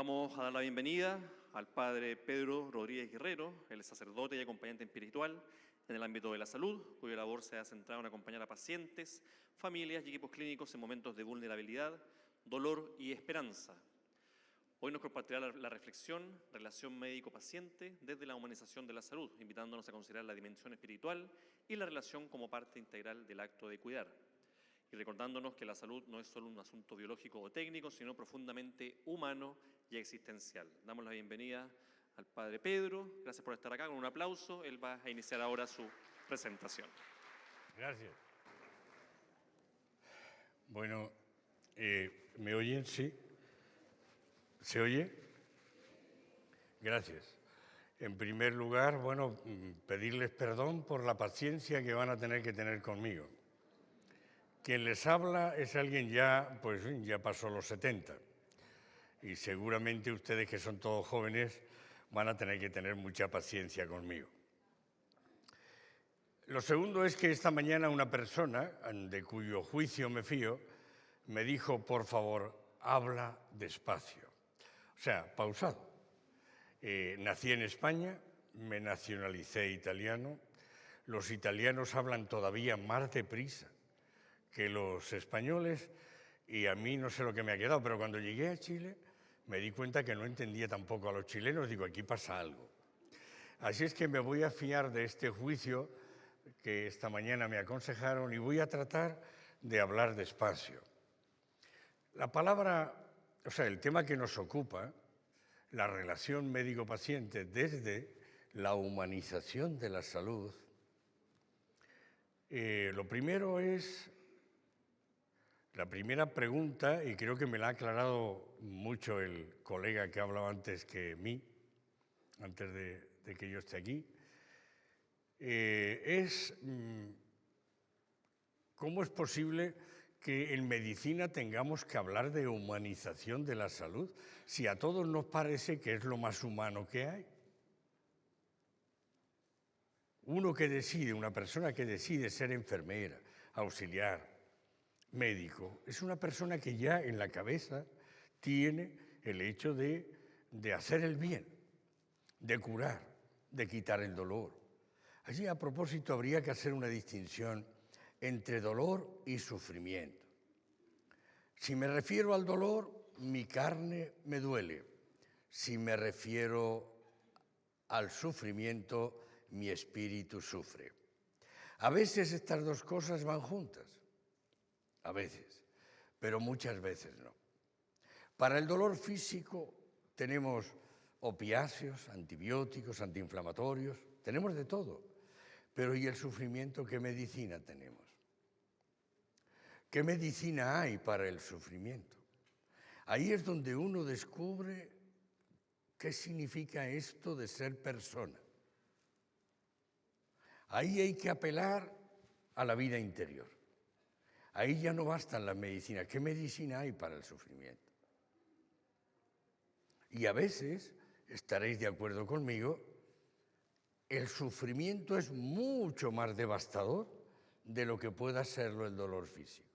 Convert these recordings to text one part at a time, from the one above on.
Vamos a dar la bienvenida al padre Pedro Rodríguez Guerrero, el sacerdote y acompañante espiritual en el ámbito de la salud, cuya labor se ha centrado en acompañar a pacientes, familias y equipos clínicos en momentos de vulnerabilidad, dolor y esperanza. Hoy nos compartirá la reflexión Relación médico-paciente desde la humanización de la salud, invitándonos a considerar la dimensión espiritual y la relación como parte integral del acto de cuidar. Y recordándonos que la salud no es solo un asunto biológico o técnico, sino profundamente humano y existencial. Damos la bienvenida al padre Pedro. Gracias por estar acá. Con un aplauso, él va a iniciar ahora su presentación. Gracias. Bueno, ¿me oyen? Sí. ¿Se oye? Gracias. En primer lugar, bueno, pedirles perdón por la paciencia que van a tener que tener conmigo. Quien les habla es alguien ya pasó los 70 y seguramente ustedes que son todos jóvenes van a tener que tener mucha paciencia conmigo. Lo segundo es que esta mañana una persona, de cuyo juicio me fío, me dijo, por favor, habla despacio. O sea, pausado. Nací en España, me nacionalicé italiano. Los italianos hablan todavía más deprisa que los españoles y a mí no sé lo que me ha quedado, pero cuando llegué a Chile me di cuenta que no entendía tampoco a los chilenos. Digo, aquí pasa algo. Así es que me voy a fiar de este juicio que esta mañana me aconsejaron y voy a tratar de hablar despacio. La palabra, el tema que nos ocupa, la relación médico-paciente desde la humanización de la salud, lo primero es, la primera pregunta, y creo que me la ha aclarado mucho el colega que ha hablado antes que mí, antes de que yo esté aquí, es ¿cómo es posible que en medicina tengamos que hablar de humanización de la salud si a todos nos parece que es lo más humano que hay? Una persona que decide ser enfermera, auxiliar, médico, es una persona que ya en la cabeza tiene el hecho de hacer el bien, de curar, de quitar el dolor. Allí, a propósito, habría que hacer una distinción entre dolor y sufrimiento. Si me refiero al dolor, mi carne me duele. Si me refiero al sufrimiento, mi espíritu sufre. A veces estas dos cosas van juntas, a veces, pero muchas veces no. Para el dolor físico tenemos opiáceos, antibióticos, antiinflamatorios, tenemos de todo. Pero ¿y el sufrimiento qué medicina tenemos? ¿Qué medicina hay para el sufrimiento? Ahí es donde uno descubre qué significa esto de ser persona. Ahí hay que apelar a la vida interior. Ahí ya no bastan las medicinas. ¿Qué medicina hay para el sufrimiento? Y a veces, estaréis de acuerdo conmigo, el sufrimiento es mucho más devastador de lo que pueda serlo el dolor físico.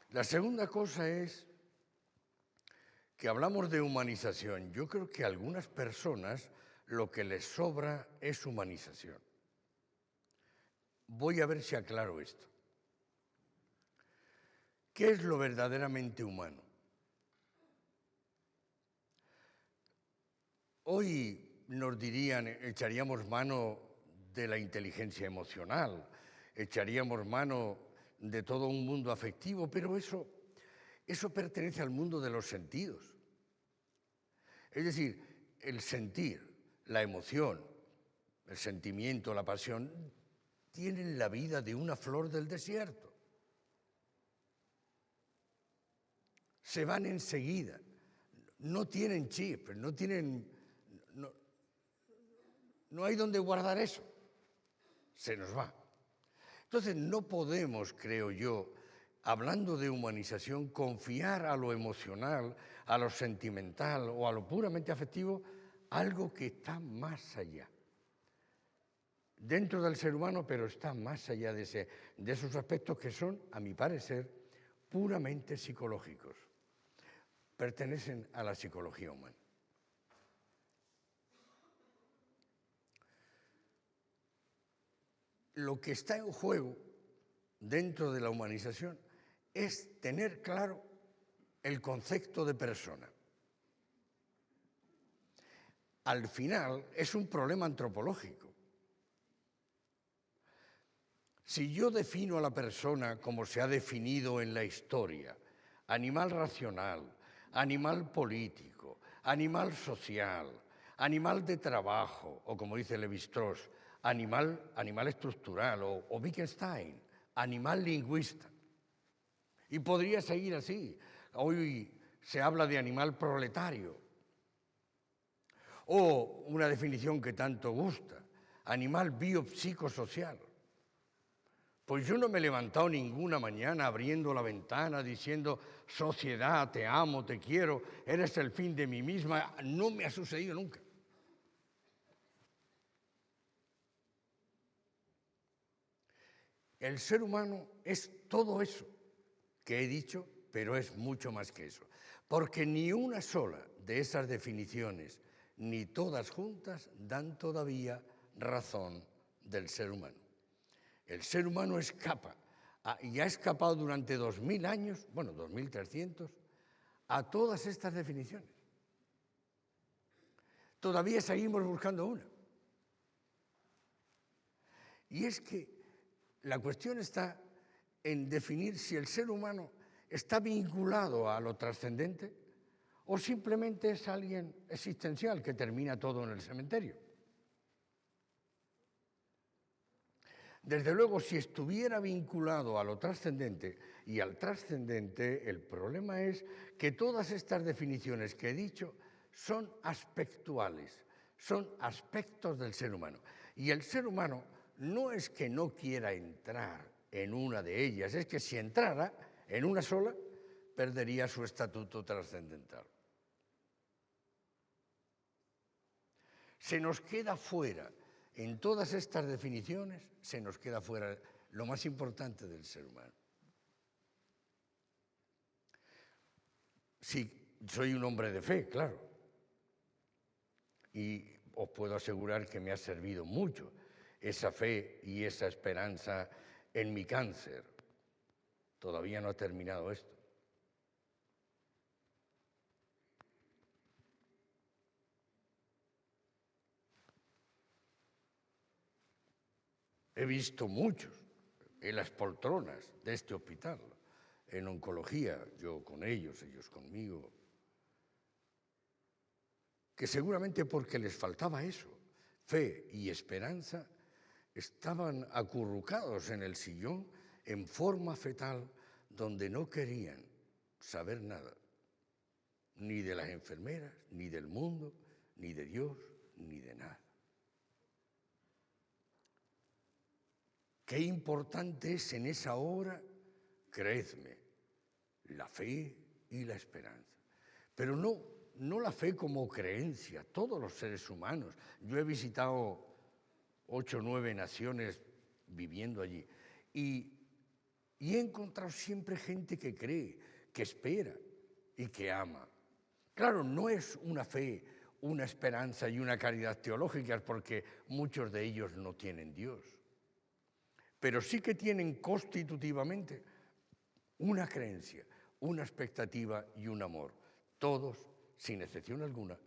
La segunda cosa es que hablamos de humanización. Yo creo que a algunas personas lo que les sobra es humanización. Voy a ver si aclaro esto. ¿Qué es lo verdaderamente humano? Hoy nos dirían, echaríamos mano de la inteligencia emocional, echaríamos mano de todo un mundo afectivo, pero eso pertenece al mundo de los sentidos. Es decir, el sentir, la emoción, el sentimiento, la pasión, tienen la vida de una flor del desierto. Se van enseguida, no tienen chip, no hay donde guardar eso, se nos va. Entonces no podemos, creo yo, hablando de humanización, confiar a lo emocional, a lo sentimental o a lo puramente afectivo, algo que está más allá. Dentro del ser humano, pero está más allá de esos aspectos que son, a mi parecer, puramente psicológicos. Pertenecen a la psicología humana. Lo que está en juego dentro de la humanización es tener claro el concepto de persona. Al final es un problema antropológico. Si yo defino a la persona como se ha definido en la historia, animal racional, animal político, animal social, animal de trabajo, o como dice Lévi-Strauss, animal estructural, o Wittgenstein, animal lingüista. Y podría seguir así. Hoy se habla de animal proletario. O una definición que tanto gusta, animal biopsicosocial. Pues yo no me he levantado ninguna mañana abriendo la ventana diciendo, sociedad, te amo, te quiero, eres el fin de mí misma. No me ha sucedido nunca. El ser humano es todo eso que he dicho, pero es mucho más que eso. Porque ni una sola de esas definiciones, ni todas juntas, dan todavía razón del ser humano. El ser humano escapa, y ha escapado durante 2000 años, bueno, 2300, a todas estas definiciones. Todavía seguimos buscando una. Y es que la cuestión está en definir si el ser humano está vinculado a lo trascendente o simplemente es alguien existencial que termina todo en el cementerio. Desde luego, si estuviera vinculado a lo trascendente y al trascendente, el problema es que todas estas definiciones que he dicho son aspectuales, son aspectos del ser humano. Y el ser humano no es que no quiera entrar en una de ellas, es que si entrara en una sola, perdería su estatuto trascendental. Se nos queda fuera, en todas estas definiciones, se nos queda fuera lo más importante del ser humano. Sí, soy un hombre de fe, claro, y os puedo asegurar que me ha servido mucho esa fe y esa esperanza en mi cáncer. Todavía no ha terminado esto. He visto muchos en las poltronas de este hospital, en oncología, yo con ellos conmigo, que seguramente porque les faltaba eso, fe y esperanza, estaban acurrucados en el sillón en forma fetal donde no querían saber nada, ni de las enfermeras, ni del mundo, ni de Dios, ni de nada. Qué importante es en esa hora, creedme, la fe y la esperanza. Pero no la fe como creencia, todos los seres humanos. Yo he visitado 8 o 9 naciones viviendo allí y he encontrado siempre gente que cree, que espera y que ama. Claro, no es una fe, una esperanza y una caridad teológicas porque muchos de ellos no tienen Dios. Pero sí que tienen constitutivamente una creencia, una expectativa y un amor. Todos, sin excepción alguna,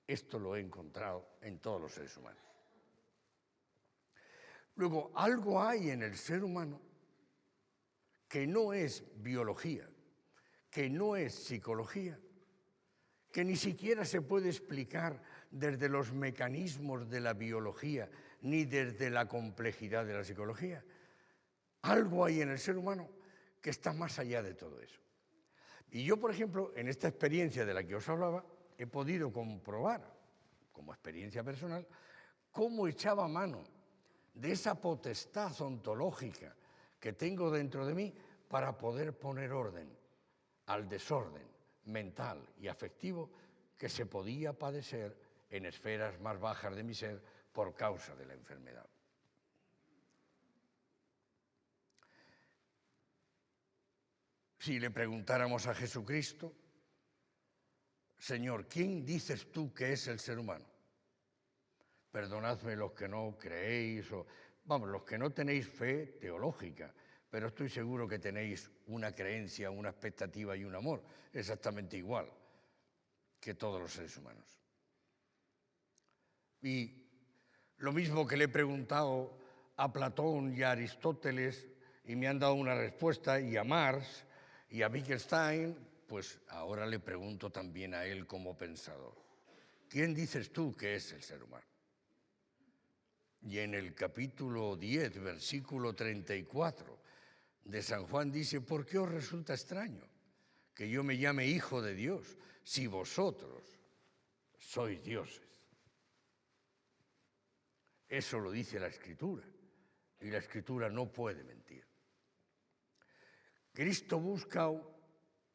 esto lo he encontrado en todos los seres humanos. Luego, algo hay en el ser humano que no es biología, que no es psicología, que ni siquiera se puede explicar desde los mecanismos de la biología ni desde la complejidad de la psicología. Algo hay en el ser humano que está más allá de todo eso. Y yo, por ejemplo, en esta experiencia de la que os hablaba, he podido comprobar, como experiencia personal, cómo echaba mano de esa potestad ontológica que tengo dentro de mí para poder poner orden al desorden mental y afectivo que se podía padecer en esferas más bajas de mi ser por causa de la enfermedad. si le preguntáramos a Jesucristo, Señor, ¿quién dices tú que es el ser humano? Perdonadme los que no creéis, los que no tenéis fe teológica, pero estoy seguro que tenéis una creencia, una expectativa y un amor exactamente igual que todos los seres humanos. Y lo mismo que le he preguntado a Platón y a Aristóteles, y me han dado una respuesta, y a Marx y a Wittgenstein, pues ahora le pregunto también a él como pensador. ¿Quién dices tú que es el ser humano? Y en el capítulo 10, versículo 34 de San Juan dice, ¿por qué os resulta extraño que yo me llame hijo de Dios si vosotros sois dioses? Eso lo dice la Escritura, y la Escritura no puede mentir. Cristo busca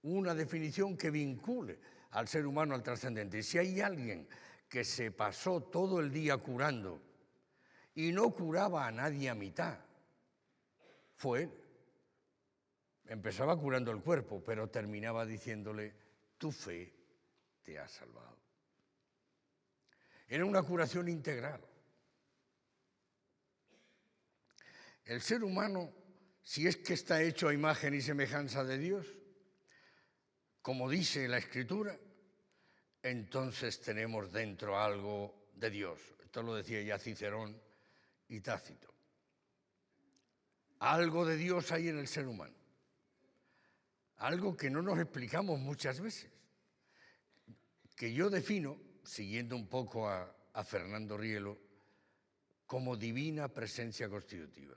una definición que vincule al ser humano al trascendente. Si hay alguien que se pasó todo el día curando y no curaba a nadie a mitad, fue él. Empezaba curando el cuerpo, pero terminaba diciéndole, tu fe te ha salvado. Era una curación integral. El ser humano, si es que está hecho a imagen y semejanza de Dios, como dice la Escritura, entonces tenemos dentro algo de Dios. Esto lo decía ya Cicerón y Tácito. Algo de Dios hay en el ser humano. Algo que no nos explicamos muchas veces. Que yo defino, siguiendo un poco a Fernando Rielo, como divina presencia constitutiva.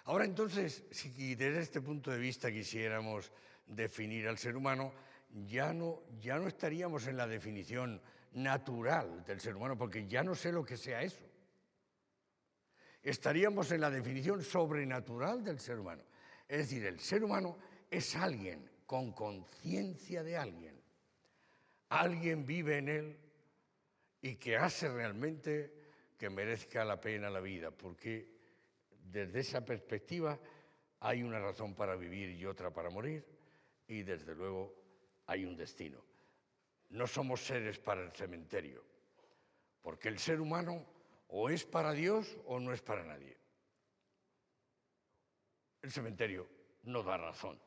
Ahora entonces, si desde este punto de vista quisiéramos definir al ser humano, ya no estaríamos en la definición natural del ser humano, porque ya no sé lo que sea eso. Estaríamos en la definición sobrenatural del ser humano. Es decir, el ser humano es alguien con conciencia de alguien. Alguien vive en él y que hace realmente que merezca la pena la vida, porque desde esa perspectiva hay una razón para vivir y otra para morir, y desde luego hay un destino. No somos seres para el cementerio, porque el ser humano o es para Dios o no es para nadie. El cementerio no da razón,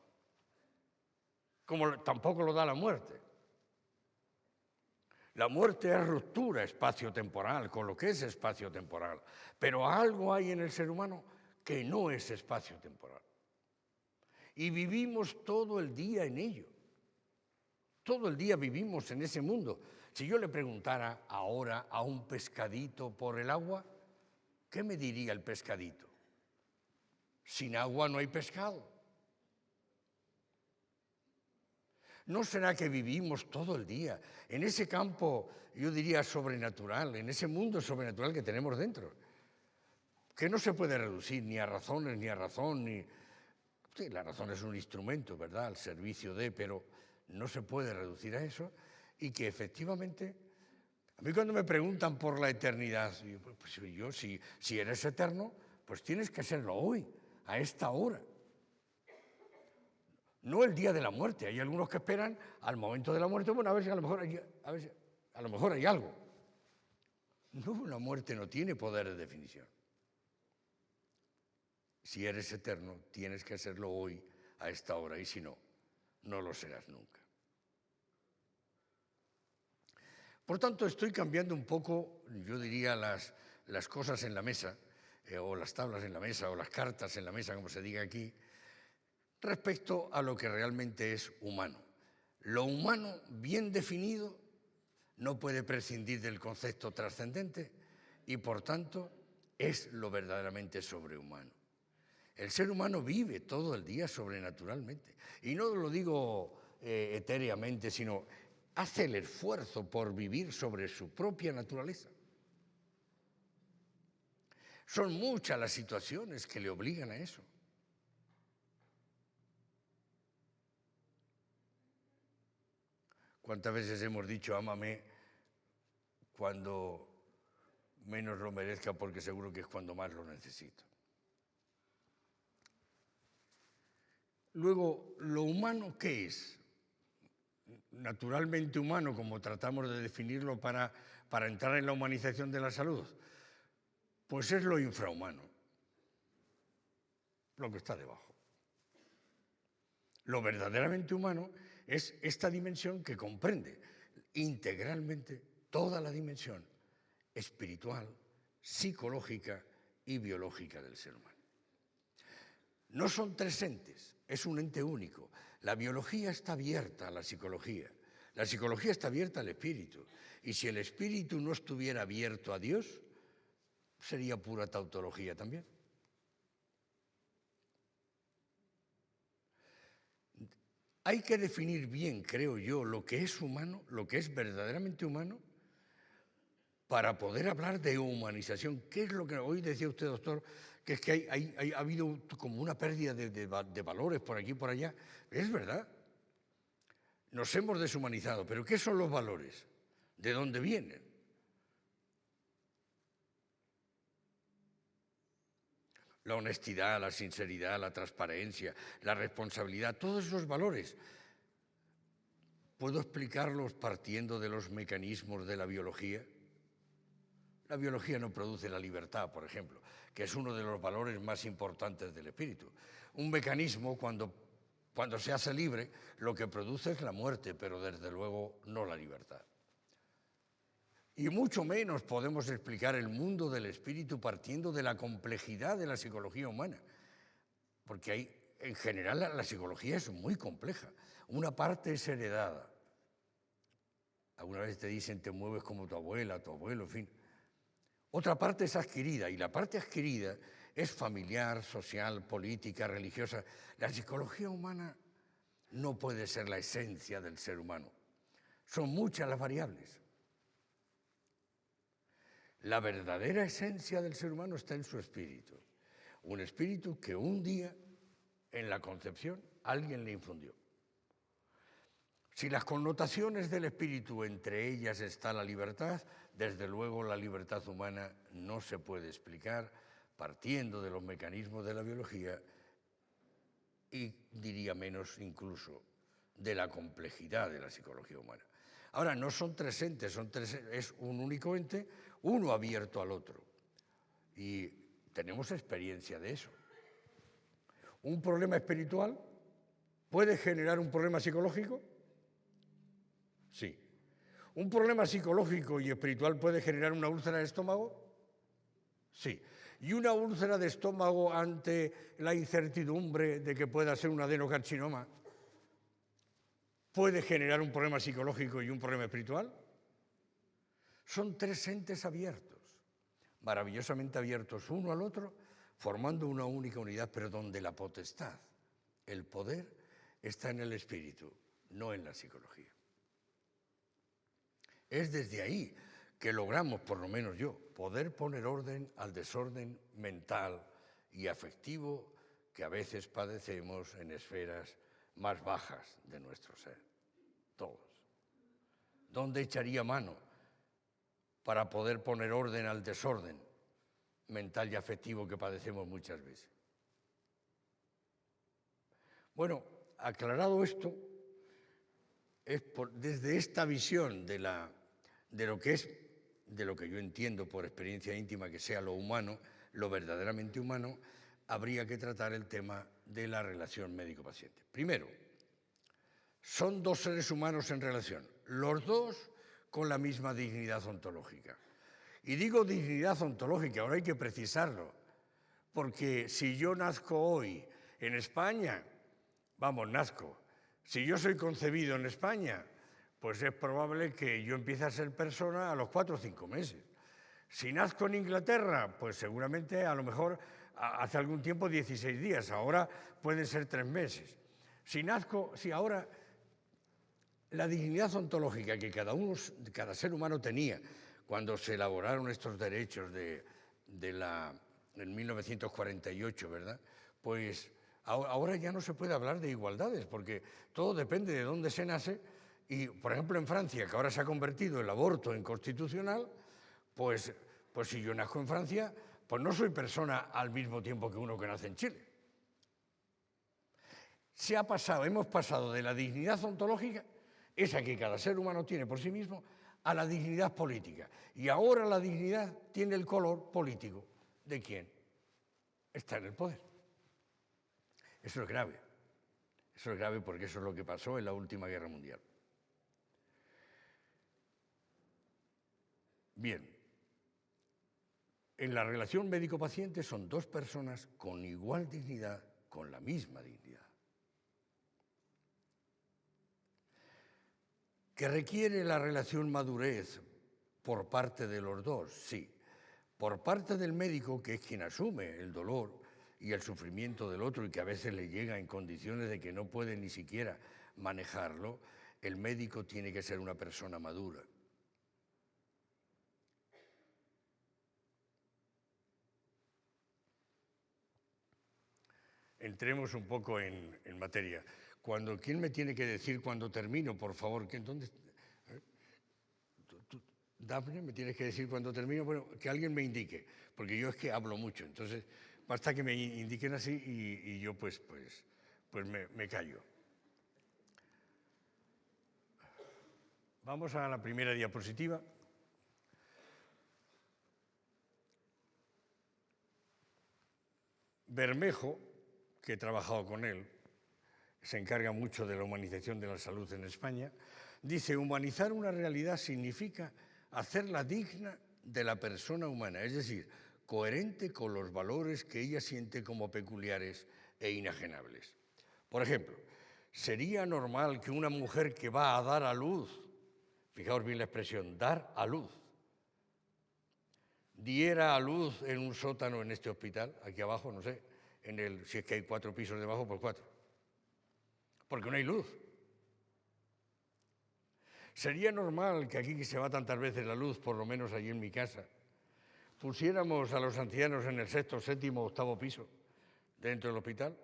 como tampoco lo da la muerte. La muerte es ruptura espacio-temporal, con lo que es espacio-temporal, pero algo hay en el ser humano que no es espacio-temporal. Y vivimos todo el día en ello. Todo el día vivimos en ese mundo. Si yo le preguntara ahora a un pescadito por el agua, ¿qué me diría el pescadito? Sin agua no hay pescado. ¿No será que vivimos todo el día en ese campo, yo diría, sobrenatural, en ese mundo sobrenatural que tenemos dentro? Que no se puede reducir ni a razones, ni a razón, ni... Sí, la razón es un instrumento, ¿verdad?, al servicio de, pero no se puede reducir a eso, y que efectivamente, a mí cuando me preguntan por la eternidad, si eres eterno, pues tienes que serlo hoy, a esta hora. No el día de la muerte. Hay algunos que esperan al momento de la muerte, bueno, a ver si a lo mejor hay algo. No, la muerte no tiene poder de definición. Si eres eterno, tienes que serlo hoy, a esta hora, y si no, no lo serás nunca. Por tanto, estoy cambiando un poco, yo diría, las cosas en la mesa, o las tablas en la mesa, o las cartas en la mesa, como se diga aquí, respecto a lo que realmente es humano. Lo humano, bien definido, no puede prescindir del concepto trascendente y, por tanto, es lo verdaderamente sobrehumano. El ser humano vive todo el día sobrenaturalmente. Y no lo digo etéreamente, sino hace el esfuerzo por vivir sobre su propia naturaleza. Son muchas las situaciones que le obligan a eso. ¿Cuántas veces hemos dicho, ámame cuando menos lo merezca, porque seguro que es cuando más lo necesito? Luego, ¿lo humano qué es? Naturalmente humano, como tratamos de definirlo para entrar en la humanización de la salud, pues es lo infrahumano, lo que está debajo. Lo verdaderamente humano es esta dimensión que comprende integralmente toda la dimensión espiritual, psicológica y biológica del ser humano. No son tres entes, es un ente único. La biología está abierta a la psicología está abierta al espíritu. Y si el espíritu no estuviera abierto a Dios, sería pura tautología también. Hay que definir bien, creo yo, lo que es humano, lo que es verdaderamente humano, para poder hablar de humanización. ¿Qué es lo que hoy decía usted, doctor? Que es que ha habido como una pérdida de valores por aquí y por allá. Es verdad. Nos hemos deshumanizado. ¿Pero qué son los valores? ¿De dónde vienen? La honestidad, la sinceridad, la transparencia, la responsabilidad, todos esos valores. ¿Puedo explicarlos partiendo de los mecanismos de la biología? La biología no produce la libertad, por ejemplo, que es uno de los valores más importantes del espíritu. Un mecanismo, cuando se hace libre, lo que produce es la muerte, pero desde luego no la libertad. Y mucho menos podemos explicar el mundo del espíritu partiendo de la complejidad de la psicología humana, porque en general la psicología es muy compleja. Una parte es heredada. Alguna vez te dicen te mueves como tu abuela, tu abuelo, en fin. Otra parte es adquirida, y la parte adquirida es familiar, social, política, religiosa. La psicología humana no puede ser la esencia del ser humano. Son muchas las variables. La verdadera esencia del ser humano está en su espíritu. Un espíritu que un día, en la concepción, alguien le infundió. Si las connotaciones del espíritu, entre ellas está la libertad, desde luego la libertad humana no se puede explicar partiendo de los mecanismos de la biología y, diría menos incluso, de la complejidad de la psicología humana. Ahora, no son tres entes, es un único ente, uno abierto al otro. Y tenemos experiencia de eso. ¿Un problema espiritual puede generar un problema psicológico? Sí. ¿Un problema psicológico y espiritual puede generar una úlcera de estómago? Sí. ¿Y una úlcera de estómago ante la incertidumbre de que pueda ser un adenocarcinoma puede generar un problema psicológico y un problema espiritual? Son tres entes abiertos, maravillosamente abiertos uno al otro, formando una única unidad, pero donde la potestad, el poder, está en el espíritu, no en la psicología. Es desde ahí que logramos, por lo menos yo, poder poner orden al desorden mental y afectivo que a veces padecemos en esferas más bajas de nuestro ser. Todos. ¿Dónde echaría mano para poder poner orden al desorden mental y afectivo que padecemos muchas veces? Bueno, aclarado esto, es desde esta visión de lo que yo entiendo por experiencia íntima que sea lo humano, lo verdaderamente humano, habría que tratar el tema de la relación médico-paciente. Primero, son dos seres humanos en relación, los dos con la misma dignidad ontológica. Y digo dignidad ontológica, ahora hay que precisarlo, porque si yo nazco hoy en España, nazco. Si yo soy concebido en España, pues es probable que yo empiece a ser persona a los 4 o 5 meses. Si nazco en Inglaterra, pues seguramente a lo mejor hace algún tiempo 16 días, ahora pueden ser 3 meses. Si ahora la dignidad ontológica que cada ser humano tenía cuando se elaboraron estos derechos en 1948, ¿verdad? Pues ahora ya no se puede hablar de igualdades, porque todo depende de dónde se nace. Y, por ejemplo, en Francia, que ahora se ha convertido el aborto en constitucional, pues si yo nazco en Francia, pues no soy persona al mismo tiempo que uno que nace en Chile. hemos pasado de la dignidad ontológica, esa que cada ser humano tiene por sí mismo, a la dignidad política. Y ahora la dignidad tiene el color político. ¿De quién? Está en el poder. Eso es grave. Eso es grave porque eso es lo que pasó en la última guerra mundial. Bien, en la relación médico-paciente son dos personas con igual dignidad, con la misma dignidad. ¿Que requiere la relación madurez por parte de los dos? Sí. Por parte del médico, que es quien asume el dolor y el sufrimiento del otro y que a veces le llega en condiciones de que no puede ni siquiera manejarlo, el médico tiene que ser una persona madura. Entremos un poco en materia. ¿Quién me tiene que decir cuando termino, por favor? ¿Dónde? Dafne, ¿me tienes que decir cuando termino? Bueno, que alguien me indique, porque yo es que hablo mucho, entonces basta que me indiquen así y yo pues me callo. Vamos a la primera diapositiva. Bermejo, que he trabajado con él, se encarga mucho de la humanización de la salud en España, dice: humanizar una realidad significa hacerla digna de la persona humana, es decir, coherente con los valores que ella siente como peculiares e inajenables. Por ejemplo, ¿sería normal que una mujer que va a dar a luz, fijaos bien la expresión, dar a luz, diera a luz en un sótano en este hospital, aquí abajo, no sé, si es que hay 4 pisos debajo, por 4? Porque no hay luz. ¿Sería normal que aquí, que se va tantas veces la luz, por lo menos allí en mi casa, pusiéramos a los ancianos en el 6º, 7º, 8º piso dentro del hospital?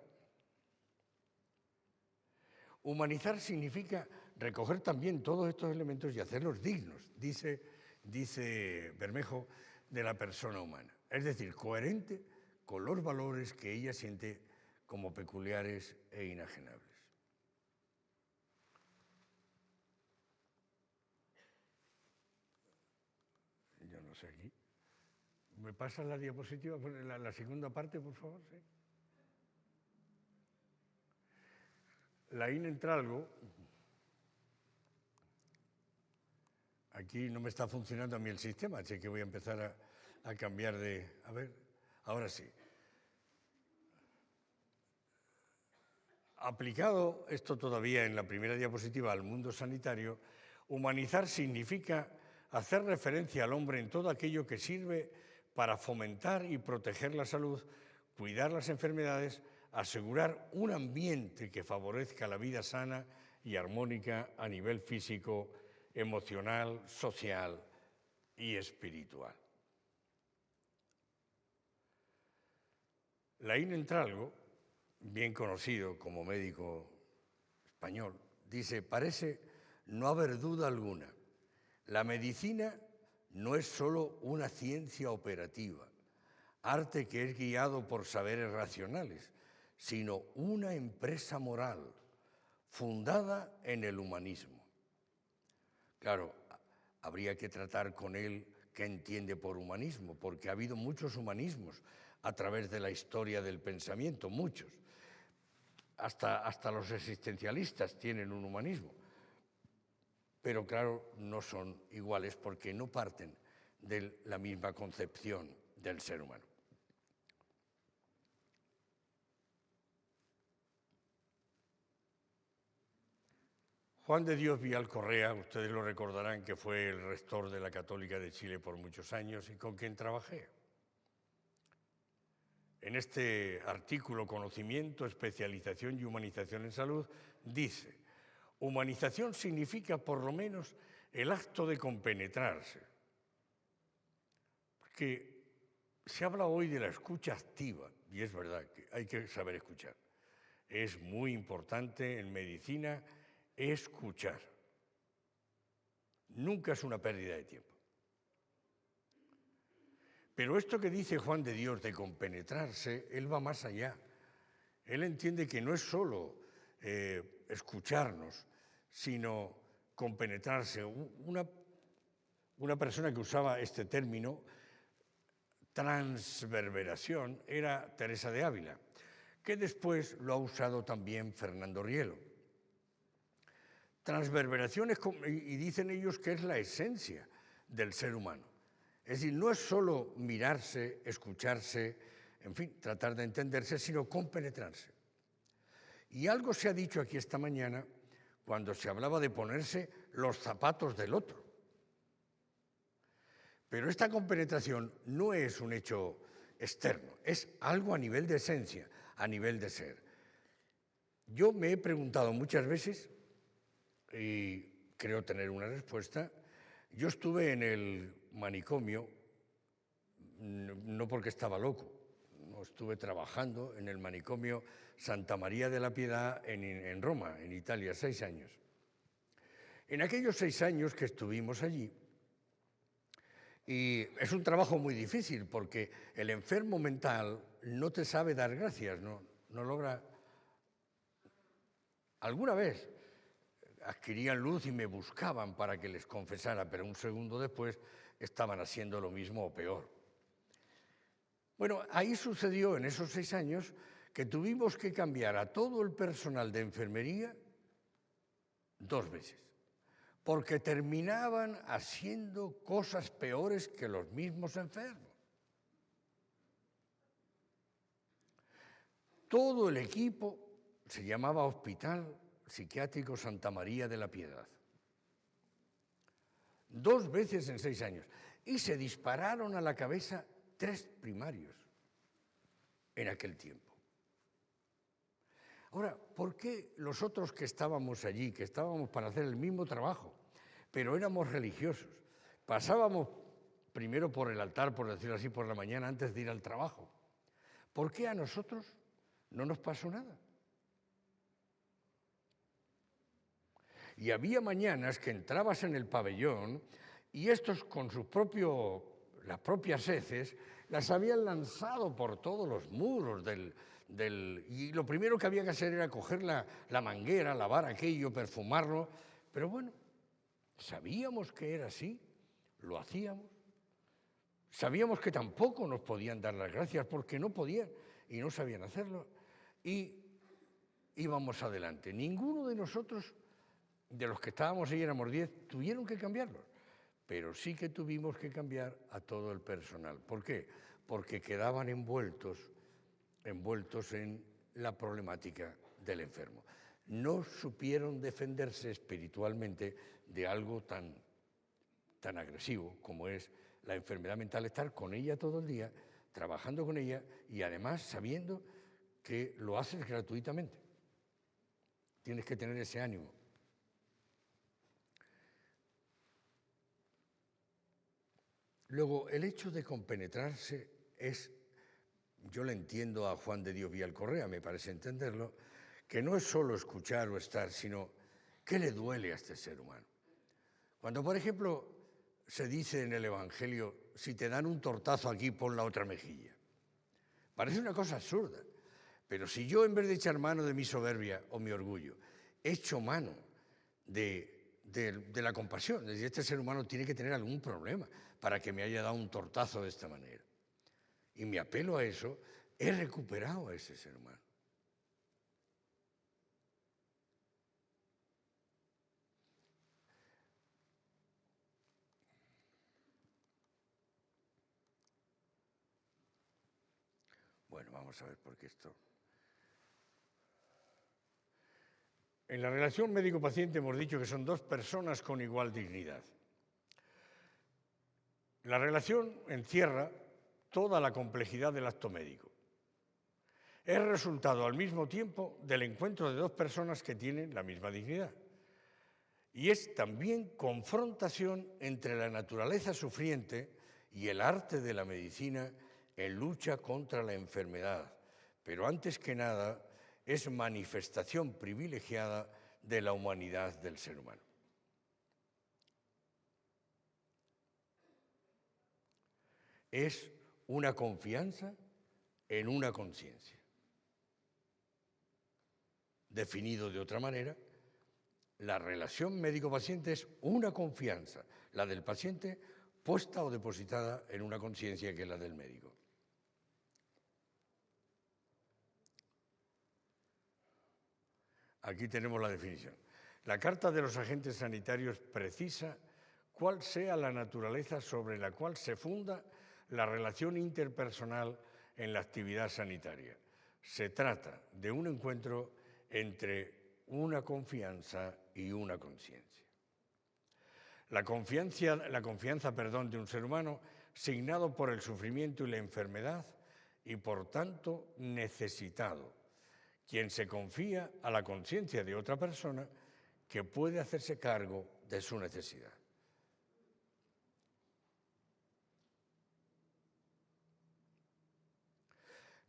Humanizar significa recoger también todos estos elementos y hacerlos dignos, dice Bermejo, de la persona humana. Es decir, coherente con los valores que ella siente como peculiares e inajenables. Yo no sé aquí. ¿Me pasas la diapositiva, la segunda parte, por favor? ¿Sí? La in entralgo, aquí no me está funcionando a mí el sistema, así que voy a empezar a cambiar de... A ver, ahora sí. Aplicado esto todavía en la primera diapositiva al mundo sanitario, humanizar significa hacer referencia al hombre en todo aquello que sirve para fomentar y proteger la salud, cuidar las enfermedades, asegurar un ambiente que favorezca la vida sana y armónica a nivel físico, emocional, social y espiritual. Laín Entralgo, bien conocido como médico español, dice: parece no haber duda alguna, la medicina no es solo una ciencia operativa, arte que es guiado por saberes racionales, sino una empresa moral fundada en el humanismo. Claro, habría que tratar con él qué entiende por humanismo, porque ha habido muchos humanismos a través de la historia del pensamiento, muchos. Hasta los existencialistas tienen un humanismo, pero claro, no son iguales porque no parten de la misma concepción del ser humano. Juan de Dios Vial Correa, ustedes lo recordarán, que fue el rector de la Católica de Chile por muchos años y con quien trabajé. En este artículo, Conocimiento, Especialización y Humanización en Salud, dice: humanización significa por lo menos el acto de compenetrarse. Porque se habla hoy de la escucha activa, y es verdad que hay que saber escuchar. Es muy importante en medicina escuchar. Nunca es una pérdida de tiempo. Pero esto que dice Juan de Dios de compenetrarse, él va más allá. Él entiende que no es solo escucharnos, sino compenetrarse. Una persona que usaba este término, transverberación, era Teresa de Ávila, que después lo ha usado también Fernando Rielo. Transverberación es, y dicen ellos que es la esencia del ser humano. Es decir, no es solo mirarse, escucharse, en fin, tratar de entenderse, sino compenetrarse. Y algo se ha dicho aquí esta mañana cuando se hablaba de ponerse los zapatos del otro. Pero esta compenetración no es un hecho externo, es algo a nivel de esencia, a nivel de ser. Yo me he preguntado muchas veces, y creo tener una respuesta, yo estuve en el manicomio, no porque estaba loco, no, estuve trabajando en el manicomio Santa María de la Piedad en Roma, en Italia, 6 años. En aquellos 6 años que estuvimos allí, y es un trabajo muy difícil porque el enfermo mental no te sabe dar gracias, no logra. Alguna vez adquirían luz y me buscaban para que les confesara, pero un segundo después estaban haciendo lo mismo o peor. Bueno, ahí sucedió en esos 6 años que tuvimos que cambiar a todo el personal de enfermería 2 veces, porque terminaban haciendo cosas peores que los mismos enfermos. Todo el equipo se llamaba Hospital Psiquiátrico Santa María de la Piedad. 2 veces en 6 años. Y se dispararon a la cabeza 3 primarios en aquel tiempo. Ahora, ¿por qué los otros que estábamos allí, que estábamos para hacer el mismo trabajo, pero éramos religiosos, pasábamos primero por el altar, por decirlo así, por la mañana antes de ir al trabajo? ¿Por qué a nosotros no nos pasó nada? Y había mañanas que entrabas en el pabellón y estos con las propias heces las habían lanzado por todos los muros y lo primero que había que hacer era coger la manguera, lavar aquello, perfumarlo. Pero bueno, sabíamos que era así, lo hacíamos. Sabíamos que tampoco nos podían dar las gracias porque no podían y no sabían hacerlo. Y íbamos adelante. Ninguno de nosotros, de los que estábamos ahí, éramos 10, tuvieron que cambiarlo. Pero sí que tuvimos que cambiar a todo el personal. ¿Por qué? Porque quedaban envueltos en la problemática del enfermo. No supieron defenderse espiritualmente de algo tan agresivo como es la enfermedad mental, estar con ella todo el día, trabajando con ella y además sabiendo que lo haces gratuitamente. Tienes que tener ese ánimo. Luego, el hecho de compenetrarse yo le entiendo a Juan de Dios Vialcorrea, me parece entenderlo, que no es solo escuchar o estar, sino qué le duele a este ser humano. Cuando, por ejemplo, se dice en el Evangelio, si te dan un tortazo aquí, pon la otra mejilla. Parece una cosa absurda, pero si yo en vez de echar mano de mi soberbia o mi orgullo, echo mano de la compasión, es decir, este ser humano tiene que tener algún problema para que me haya dado un tortazo de esta manera. Y me apelo a eso, he recuperado a ese ser humano. Bueno, vamos a ver por qué esto. En la relación médico-paciente hemos dicho que son 2 personas con igual dignidad. La relación encierra toda la complejidad del acto médico. Es resultado al mismo tiempo del encuentro de 2 personas que tienen la misma dignidad. Y es también confrontación entre la naturaleza sufriente y el arte de la medicina en lucha contra la enfermedad. Pero antes que nada, es manifestación privilegiada de la humanidad del ser humano. Es una confianza en una conciencia. Definido de otra manera, la relación médico-paciente es una confianza, la del paciente puesta o depositada en una conciencia que es la del médico. Aquí tenemos la definición. La Carta de los Agentes Sanitarios precisa cuál sea la naturaleza sobre la cual se funda la relación interpersonal en la actividad sanitaria. Se trata de un encuentro entre una confianza y una conciencia. La confianza de un ser humano signado por el sufrimiento y la enfermedad y por tanto necesitado, quien se confía a la conciencia de otra persona que puede hacerse cargo de su necesidad.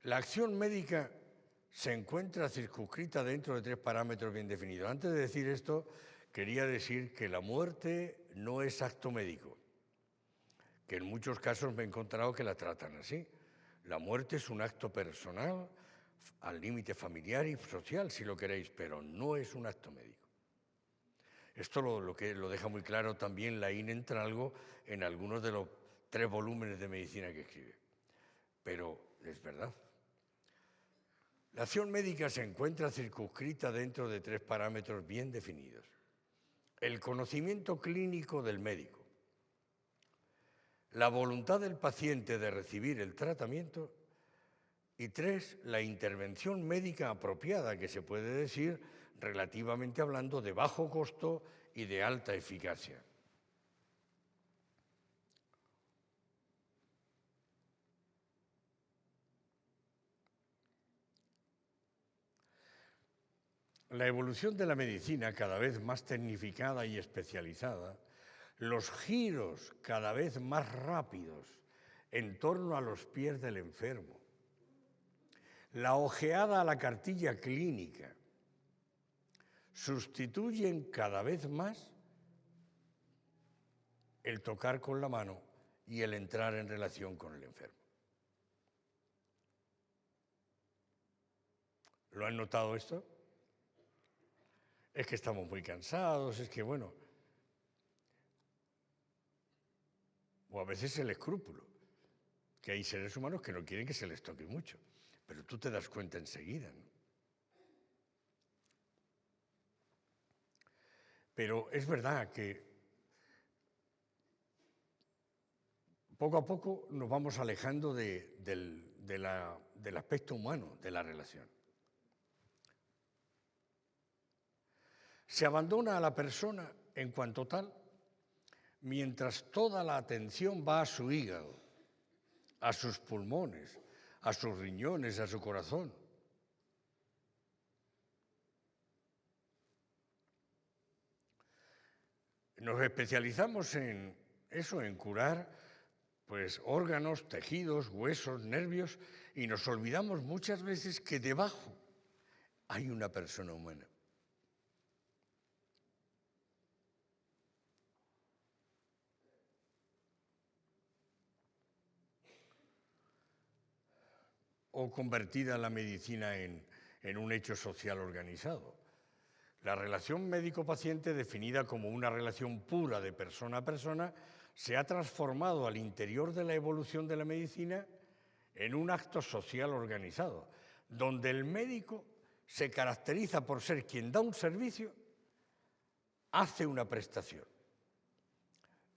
La acción médica se encuentra circunscrita dentro de 3 parámetros bien definidos. Antes de decir esto, quería decir que la muerte no es acto médico, que en muchos casos me he encontrado que la tratan así. La muerte es un acto personal, al límite familiar y social, si lo queréis, pero no es un acto médico. Esto lo deja muy claro también Laín Entralgo en algunos de los 3 volúmenes de medicina que escribe. Pero es verdad. La acción médica se encuentra circunscrita dentro de 3 parámetros bien definidos. El conocimiento clínico del médico, la voluntad del paciente de recibir el tratamiento y 3, la intervención médica apropiada, que se puede decir, relativamente hablando, de bajo costo y de alta eficacia. La evolución de la medicina, cada vez más tecnificada y especializada, los giros cada vez más rápidos en torno a los pies del enfermo, la ojeada a la cartilla clínica, sustituyen cada vez más el tocar con la mano y el entrar en relación con el enfermo. ¿Lo han notado esto? Es que estamos muy cansados, es que bueno, o a veces el escrúpulo, que hay seres humanos que no quieren que se les toque mucho, pero tú te das cuenta enseguida, ¿no? Pero es verdad que poco a poco nos vamos alejando del aspecto humano de la relación. Se abandona a la persona en cuanto tal, mientras toda la atención va a su hígado, a sus pulmones, a sus riñones, a su corazón. Nos especializamos en eso, en curar pues órganos, tejidos, huesos, nervios, y nos olvidamos muchas veces que debajo hay una persona humana. O convertida la medicina en un hecho social organizado. La relación médico-paciente, definida como una relación pura de persona a persona, se ha transformado al interior de la evolución de la medicina en un acto social organizado, donde el médico se caracteriza por ser quien da un servicio, hace una prestación,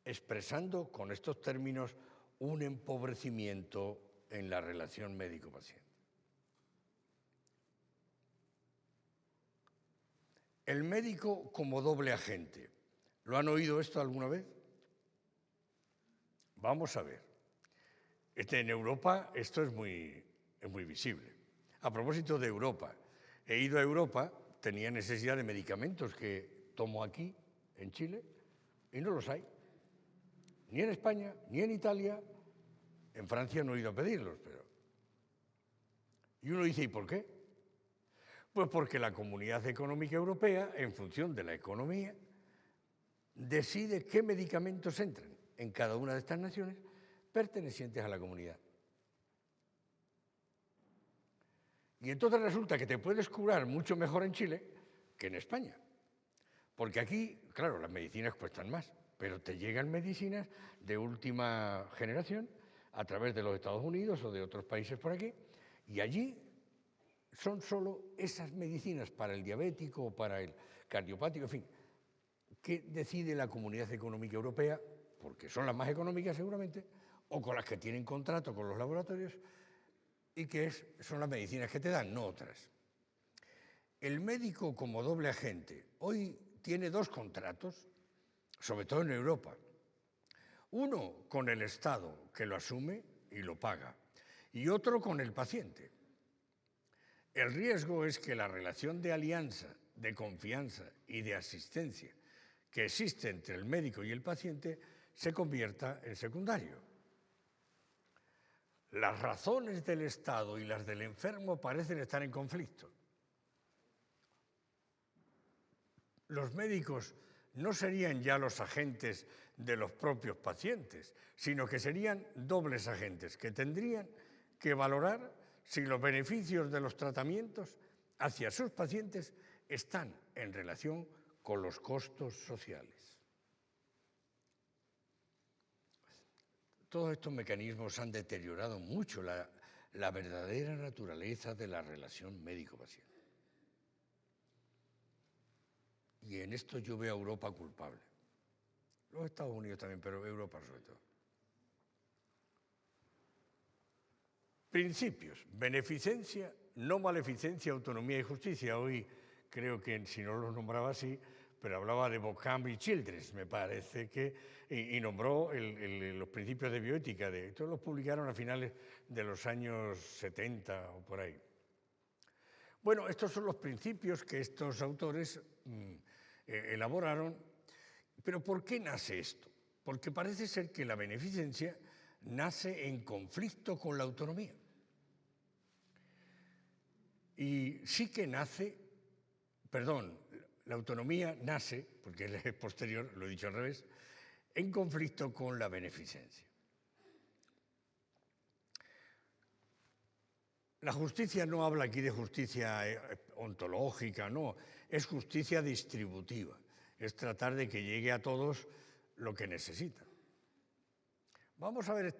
expresando con estos términos un empobrecimiento en la relación médico-paciente. El médico como doble agente. ¿Lo han oído esto alguna vez? Vamos a ver. En Europa esto es muy visible. A propósito de Europa, he ido a Europa, tenía necesidad de medicamentos que tomo aquí, en Chile, y no los hay. Ni en España, ni en Italia. En Francia no he ido a pedirlos, pero... Y uno dice, ¿y por qué? Pues porque la Comunidad Económica Europea, en función de la economía, decide qué medicamentos entran en cada una de estas naciones pertenecientes a la comunidad. Y entonces resulta que te puedes curar mucho mejor en Chile que en España. Porque aquí, claro, las medicinas cuestan más, pero te llegan medicinas de última generación a través de los Estados Unidos o de otros países por aquí, y allí son solo esas medicinas para el diabético o para el cardiopático, en fin, que decide la Comunidad Económica Europea, porque son las más económicas seguramente, o con las que tienen contrato con los laboratorios, y que son las medicinas que te dan, no otras. El médico como doble agente hoy tiene dos contratos, sobre todo en Europa. Uno con el Estado, que lo asume y lo paga, y otro con el paciente. El riesgo es que la relación de alianza, de confianza y de asistencia que existe entre el médico y el paciente se convierta en secundario. Las razones del Estado y las del enfermo parecen estar en conflicto. Los médicos no serían ya los agentes de los propios pacientes, sino que serían dobles agentes que tendrían que valorar si los beneficios de los tratamientos hacia sus pacientes están en relación con los costos sociales. Todos estos mecanismos han deteriorado mucho la verdadera naturaleza de la relación médico-paciente. Y en esto yo veo a Europa culpable. Los Estados Unidos también, pero Europa sobre todo. Principios: beneficencia, no maleficencia, autonomía y justicia. Hoy creo que, si no los nombraba así, pero hablaba de Bockham y Childress, me parece que, y nombró los principios de bioética. Todos los publicaron a finales de los años 70 o por ahí. Bueno, estos son los principios que estos autores elaboraron. Pero ¿por qué nace esto? Porque parece ser que la beneficencia nace en conflicto con la autonomía. Y sí que la autonomía nace, porque es posterior, lo he dicho al revés, en conflicto con la beneficencia. La justicia no habla aquí de justicia ontológica, no, es justicia distributiva, es tratar de que llegue a todos lo que necesitan. Vamos a ver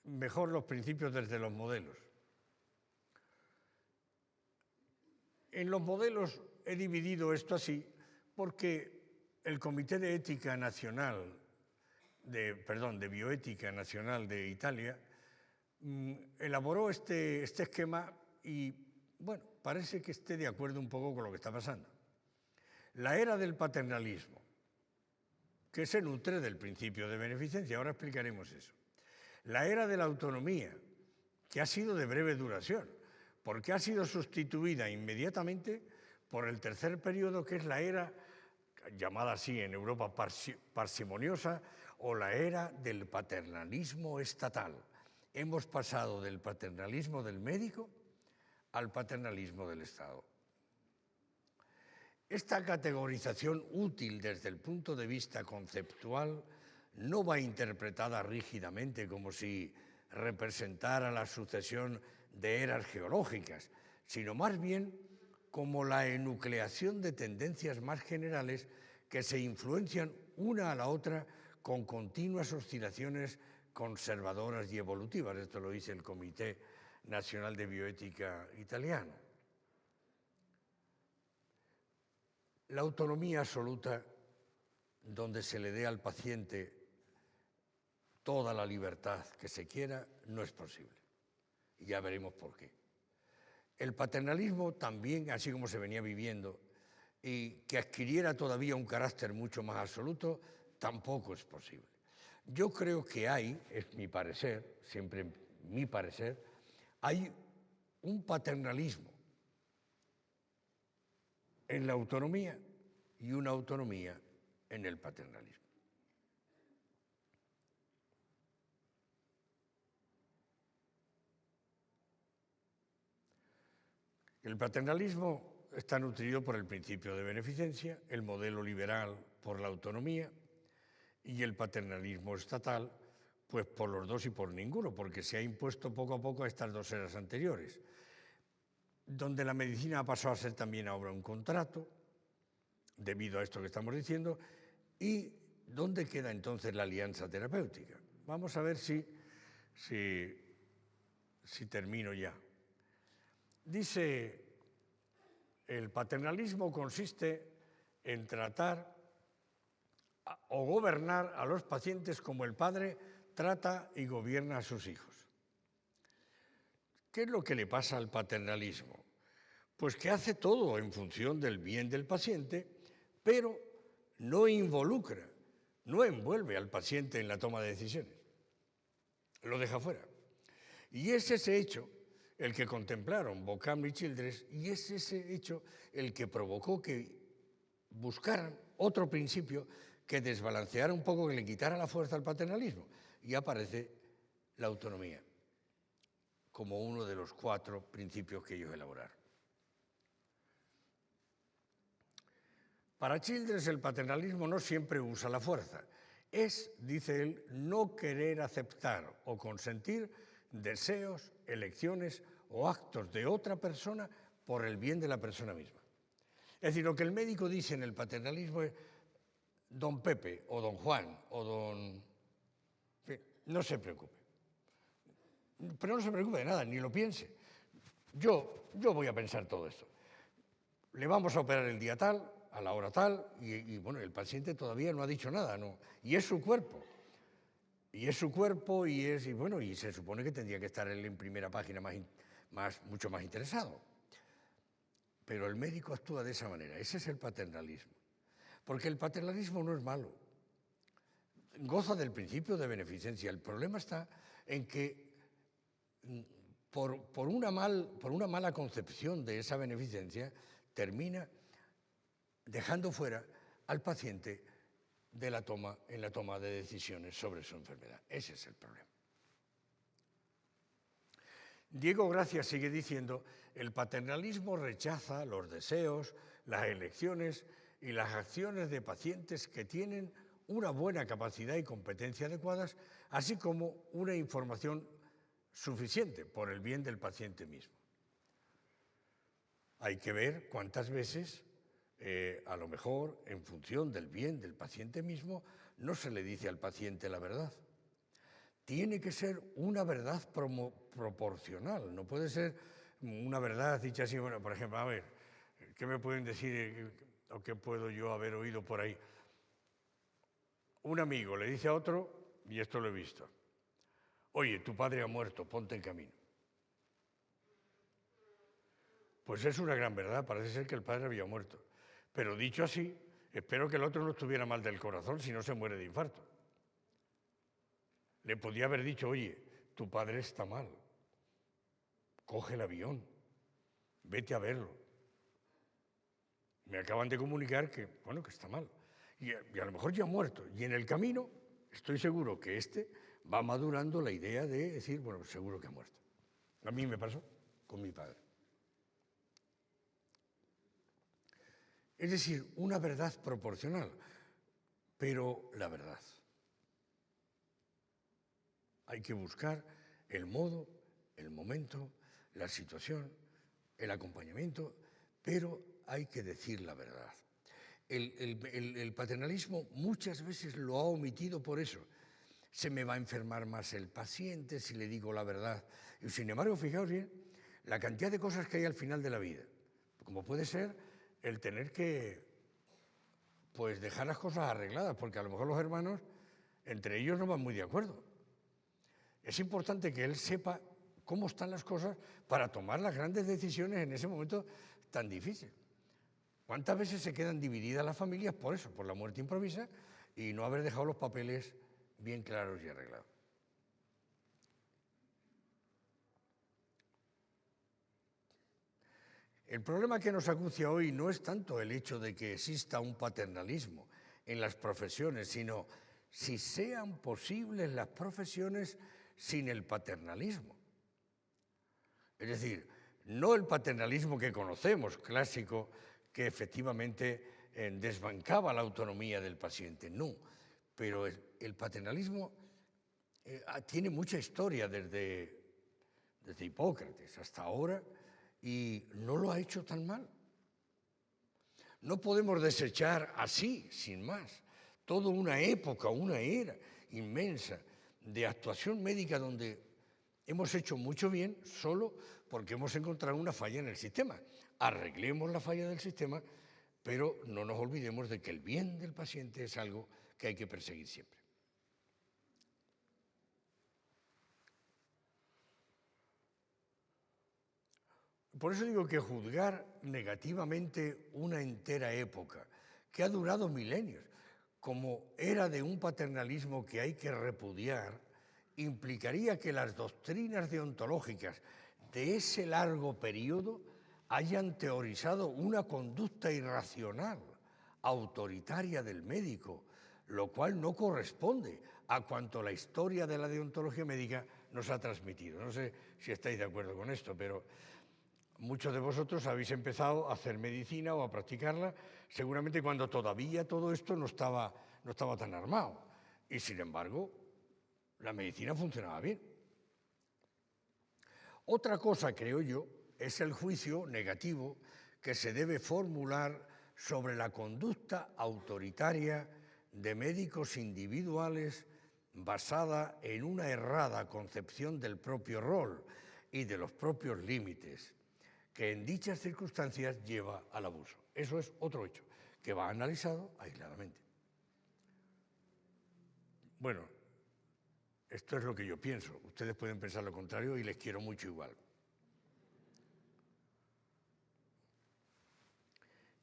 mejor los principios desde los modelos. En los modelos he dividido esto así porque el Comité de Ética Nacional, de Bioética Nacional de Italia, elaboró este esquema y, bueno, parece que esté de acuerdo un poco con lo que está pasando. La era del paternalismo, que se nutre del principio de beneficencia, ahora explicaremos eso. La era de la autonomía, que ha sido de breve duración, porque ha sido sustituida inmediatamente por el tercer periodo, que es la era, llamada así en Europa parsimoniosa, o la era del paternalismo estatal. Hemos pasado del paternalismo del médico al paternalismo del Estado. Esta categorización útil desde el punto de vista conceptual no va interpretada rígidamente como si representara la sucesión de eras geológicas, sino más bien como la enucleación de tendencias más generales que se influencian una a la otra con continuas oscilaciones conservadoras y evolutivas. Esto lo dice el Comité Nacional de Bioética italiano. La autonomía absoluta, donde se le dé al paciente toda la libertad que se quiera, no es posible. Y ya veremos por qué. El paternalismo también, así como se venía viviendo, y que adquiriera todavía un carácter mucho más absoluto, tampoco es posible. Yo creo que es mi parecer, siempre mi parecer, hay un paternalismo en la autonomía y una autonomía en el paternalismo. El paternalismo está nutrido por el principio de beneficencia, el modelo liberal por la autonomía y el paternalismo estatal Pues por los dos y por ninguno, porque se ha impuesto poco a poco a estas dos eras anteriores, donde la medicina ha pasado a ser también ahora un contrato, debido a esto que estamos diciendo, y ¿dónde queda entonces la alianza terapéutica? Vamos a ver si termino ya. Dice, el paternalismo consiste en tratar o gobernar a los pacientes como el padre trata y gobierna a sus hijos. ¿Qué es lo que le pasa al paternalismo? Pues que hace todo en función del bien del paciente, pero no involucra, no envuelve al paciente en la toma de decisiones. Lo deja fuera. Y es ese hecho el que contemplaron Beauchamp y Childress, y es ese hecho el que provocó que buscaran otro principio que desbalanceara un poco, que le quitara la fuerza al paternalismo. Y aparece la autonomía como uno de los 4 principios que ellos elaboraron. Para Childress el paternalismo no siempre usa la fuerza. Es, dice él, no querer aceptar o consentir deseos, elecciones o actos de otra persona por el bien de la persona misma. Es decir, lo que el médico dice en el paternalismo es don Pepe o don Juan o don... No se preocupe. Pero no se preocupe de nada, ni lo piense. Yo voy a pensar todo esto. Le vamos a operar el día tal, a la hora tal, y bueno, el paciente todavía no ha dicho nada, ¿no? Y es su cuerpo. Y es su cuerpo y se supone que tendría que estar él en primera página mucho más interesado. Pero el médico actúa de esa manera, ese es el paternalismo. Porque el paternalismo no es malo, goza del principio de beneficencia. El problema está en que por una mala concepción de esa beneficencia termina dejando fuera al paciente en la toma de decisiones sobre su enfermedad. Ese es el problema. Diego Gracia sigue diciendo, el paternalismo rechaza los deseos, las elecciones y las acciones de pacientes que tienen una buena capacidad y competencia adecuadas, así como una información suficiente por el bien del paciente mismo. Hay que ver cuántas veces, a lo mejor, en función del bien del paciente mismo, no se le dice al paciente la verdad. Tiene que ser una verdad proporcional, no puede ser una verdad dicha así, bueno, por ejemplo, a ver, ¿qué me pueden decir o qué puedo yo haber oído por ahí? Un amigo le dice a otro, y esto lo he visto, oye, tu padre ha muerto, ponte en camino. Pues es una gran verdad, parece ser que el padre había muerto. Pero dicho así, espero que el otro no estuviera mal del corazón, si no se muere de infarto. Le podía haber dicho, oye, tu padre está mal, coge el avión, vete a verlo. Me acaban de comunicar que está mal. Y a lo mejor ya ha muerto. Y en el camino estoy seguro que va madurando la idea de decir, bueno, seguro que ha muerto. A mí me pasó con mi padre. Es decir, una verdad proporcional, pero la verdad. Hay que buscar el modo, el momento, la situación, el acompañamiento, pero hay que decir la verdad. El paternalismo muchas veces lo ha omitido por eso. Se me va a enfermar más el paciente si le digo la verdad. Y sin embargo, fijaos bien, la cantidad de cosas que hay al final de la vida, como puede ser el tener que dejar las cosas arregladas, porque a lo mejor los hermanos, entre ellos no van muy de acuerdo. Es importante que él sepa cómo están las cosas para tomar las grandes decisiones en ese momento tan difícil. ¿Cuántas veces se quedan divididas las familias por eso, por la muerte improvisa y no haber dejado los papeles bien claros y arreglados? El problema que nos acucia hoy no es tanto el hecho de que exista un paternalismo en las profesiones, sino si sean posibles las profesiones sin el paternalismo. Es decir, no el paternalismo que conocemos, clásico, que efectivamente desbancaba la autonomía del paciente, no, pero el paternalismo tiene mucha historia desde Hipócrates hasta ahora y no lo ha hecho tan mal. No podemos desechar así, sin más, toda una época, una era inmensa de actuación médica donde hemos hecho mucho bien solo porque hemos encontrado una falla en el sistema. Arreglemos la falla del sistema, pero no nos olvidemos de que el bien del paciente es algo que hay que perseguir siempre. Por eso digo que juzgar negativamente una entera época, que ha durado milenios, como era de un paternalismo que hay que repudiar, implicaría que las doctrinas deontológicas de ese largo periodo hayan teorizado una conducta irracional, autoritaria del médico, lo cual no corresponde a cuanto la historia de la deontología médica nos ha transmitido. No sé si estáis de acuerdo con esto, pero muchos de vosotros habéis empezado a hacer medicina o a practicarla seguramente cuando todavía todo esto no estaba tan armado. Y sin embargo, la medicina funcionaba bien. Otra cosa, creo yo, es el juicio negativo que se debe formular sobre la conducta autoritaria de médicos individuales basada en una errada concepción del propio rol y de los propios límites, que en dichas circunstancias lleva al abuso. Eso es otro hecho, que va analizado aisladamente. Bueno, esto es lo que yo pienso. Ustedes pueden pensar lo contrario y les quiero mucho igual.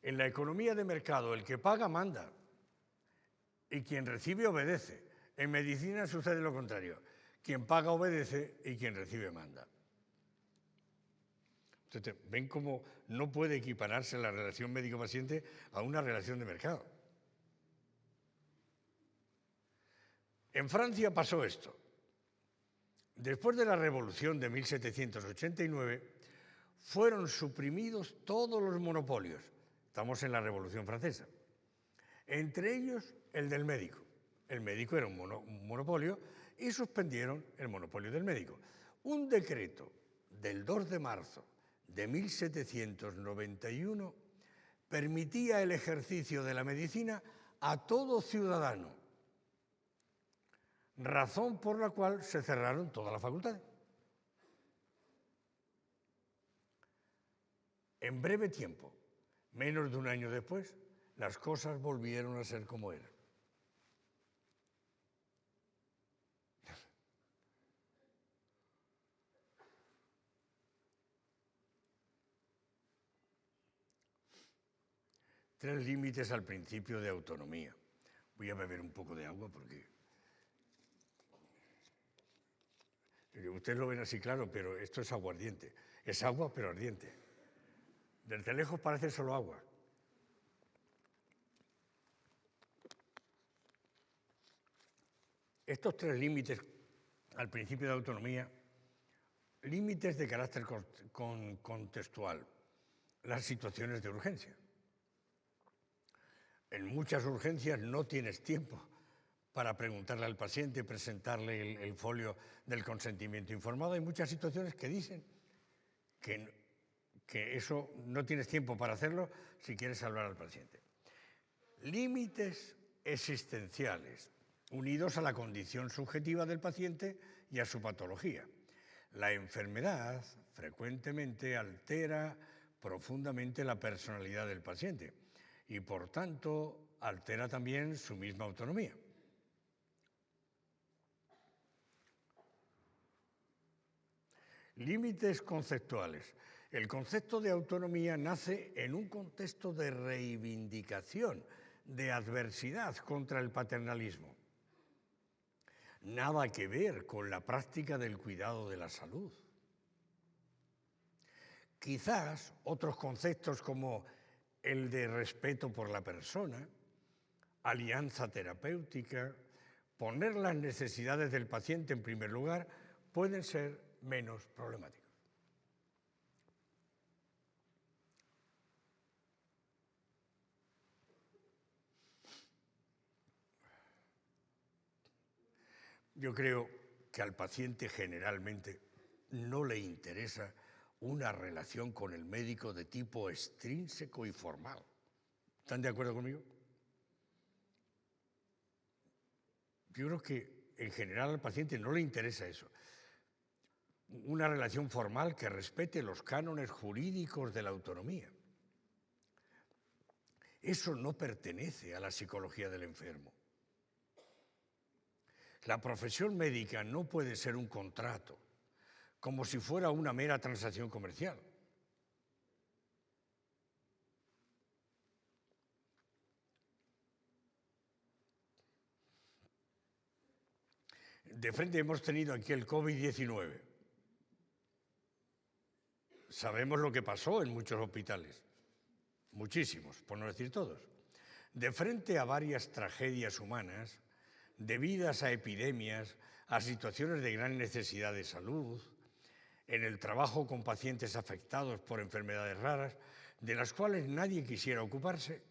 En la economía de mercado, el que paga manda y quien recibe obedece. En medicina sucede lo contrario. Quien paga obedece y quien recibe manda. Entonces, ven cómo no puede equipararse la relación médico-paciente a una relación de mercado. En Francia pasó esto. Después de la Revolución de 1789, fueron suprimidos todos los monopolios. Estamos en la Revolución Francesa. Entre ellos, el del médico. El médico era un monopolio y suspendieron el monopolio del médico. Un decreto del 2 de marzo de 1791 permitía el ejercicio de la medicina a todo ciudadano, razón por la cual se cerraron todas las facultades. En breve tiempo, menos de un año después, las cosas volvieron a ser como eran. Tres límites al principio de autonomía. Voy a beber un poco de agua porque... Ustedes lo ven así claro, pero esto es aguardiente. Es agua, pero ardiente. Desde lejos parece solo agua. Estos tres límites al principio de autonomía, límites de carácter contextual, las situaciones de urgencia. En muchas urgencias no tienes tiempo para preguntarle al paciente, presentarle el folio del consentimiento informado. Hay muchas situaciones que dicen que eso no tienes tiempo para hacerlo si quieres salvar al paciente. Límites existenciales, unidos a la condición subjetiva del paciente y a su patología. La enfermedad frecuentemente altera profundamente la personalidad del paciente y, por tanto, altera también su misma autonomía. Límites conceptuales. El concepto de autonomía nace en un contexto de reivindicación, de adversidad contra el paternalismo. Nada que ver con la práctica del cuidado de la salud. Quizás otros conceptos como el de respeto por la persona, alianza terapéutica, poner las necesidades del paciente en primer lugar, pueden ser menos problemáticos. Yo creo que al paciente generalmente no le interesa una relación con el médico de tipo extrínseco y formal. ¿Están de acuerdo conmigo? Yo creo que en general al paciente no le interesa eso. Una relación formal que respete los cánones jurídicos de la autonomía. Eso no pertenece a la psicología del enfermo. La profesión médica no puede ser un contrato, como si fuera una mera transacción comercial. De frente hemos tenido aquí el COVID-19. Sabemos lo que pasó en muchos hospitales, muchísimos, por no decir todos. De frente a varias tragedias humanas, debidas a epidemias, a situaciones de gran necesidad de salud, en el trabajo con pacientes afectados por enfermedades raras, de las cuales nadie quisiera ocuparse,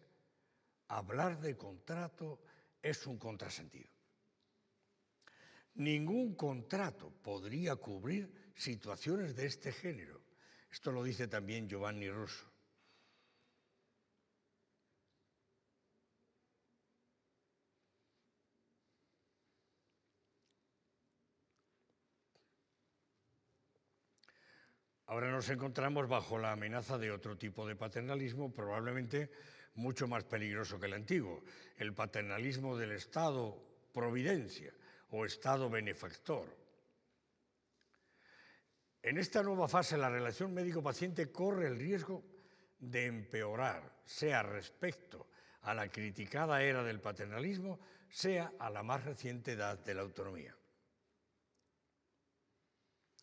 hablar de contrato es un contrasentido. Ningún contrato podría cubrir situaciones de este género. Esto lo dice también Giovanni Russo. Ahora nos encontramos bajo la amenaza de otro tipo de paternalismo, probablemente mucho más peligroso que el antiguo, el paternalismo del Estado-providencia o Estado benefactor. En esta nueva fase, la relación médico-paciente corre el riesgo de empeorar, sea respecto a la criticada era del paternalismo, sea a la más reciente edad de la autonomía.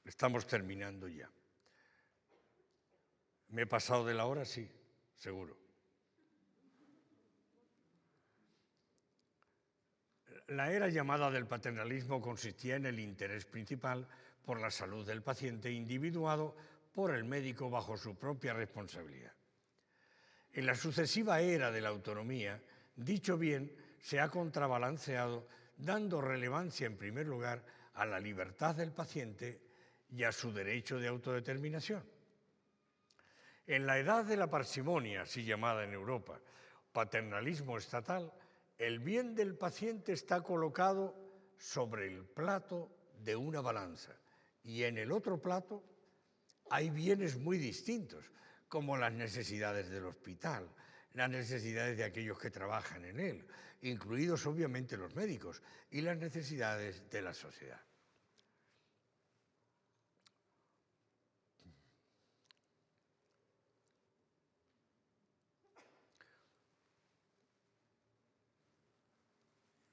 Estamos terminando ya. ¿Me he pasado de la hora? Sí, seguro. La era llamada del paternalismo consistía en el interés principal por la salud del paciente, individuado por el médico bajo su propia responsabilidad. En la sucesiva era de la autonomía, dicho bien se ha contrabalanceado dando relevancia en primer lugar a la libertad del paciente y a su derecho de autodeterminación. En la edad de la parsimonia, así llamada en Europa, paternalismo estatal, el bien del paciente está colocado sobre el plato de una balanza y en el otro plato hay bienes muy distintos, como las necesidades del hospital, las necesidades de aquellos que trabajan en él, incluidos obviamente los médicos, y las necesidades de la sociedad.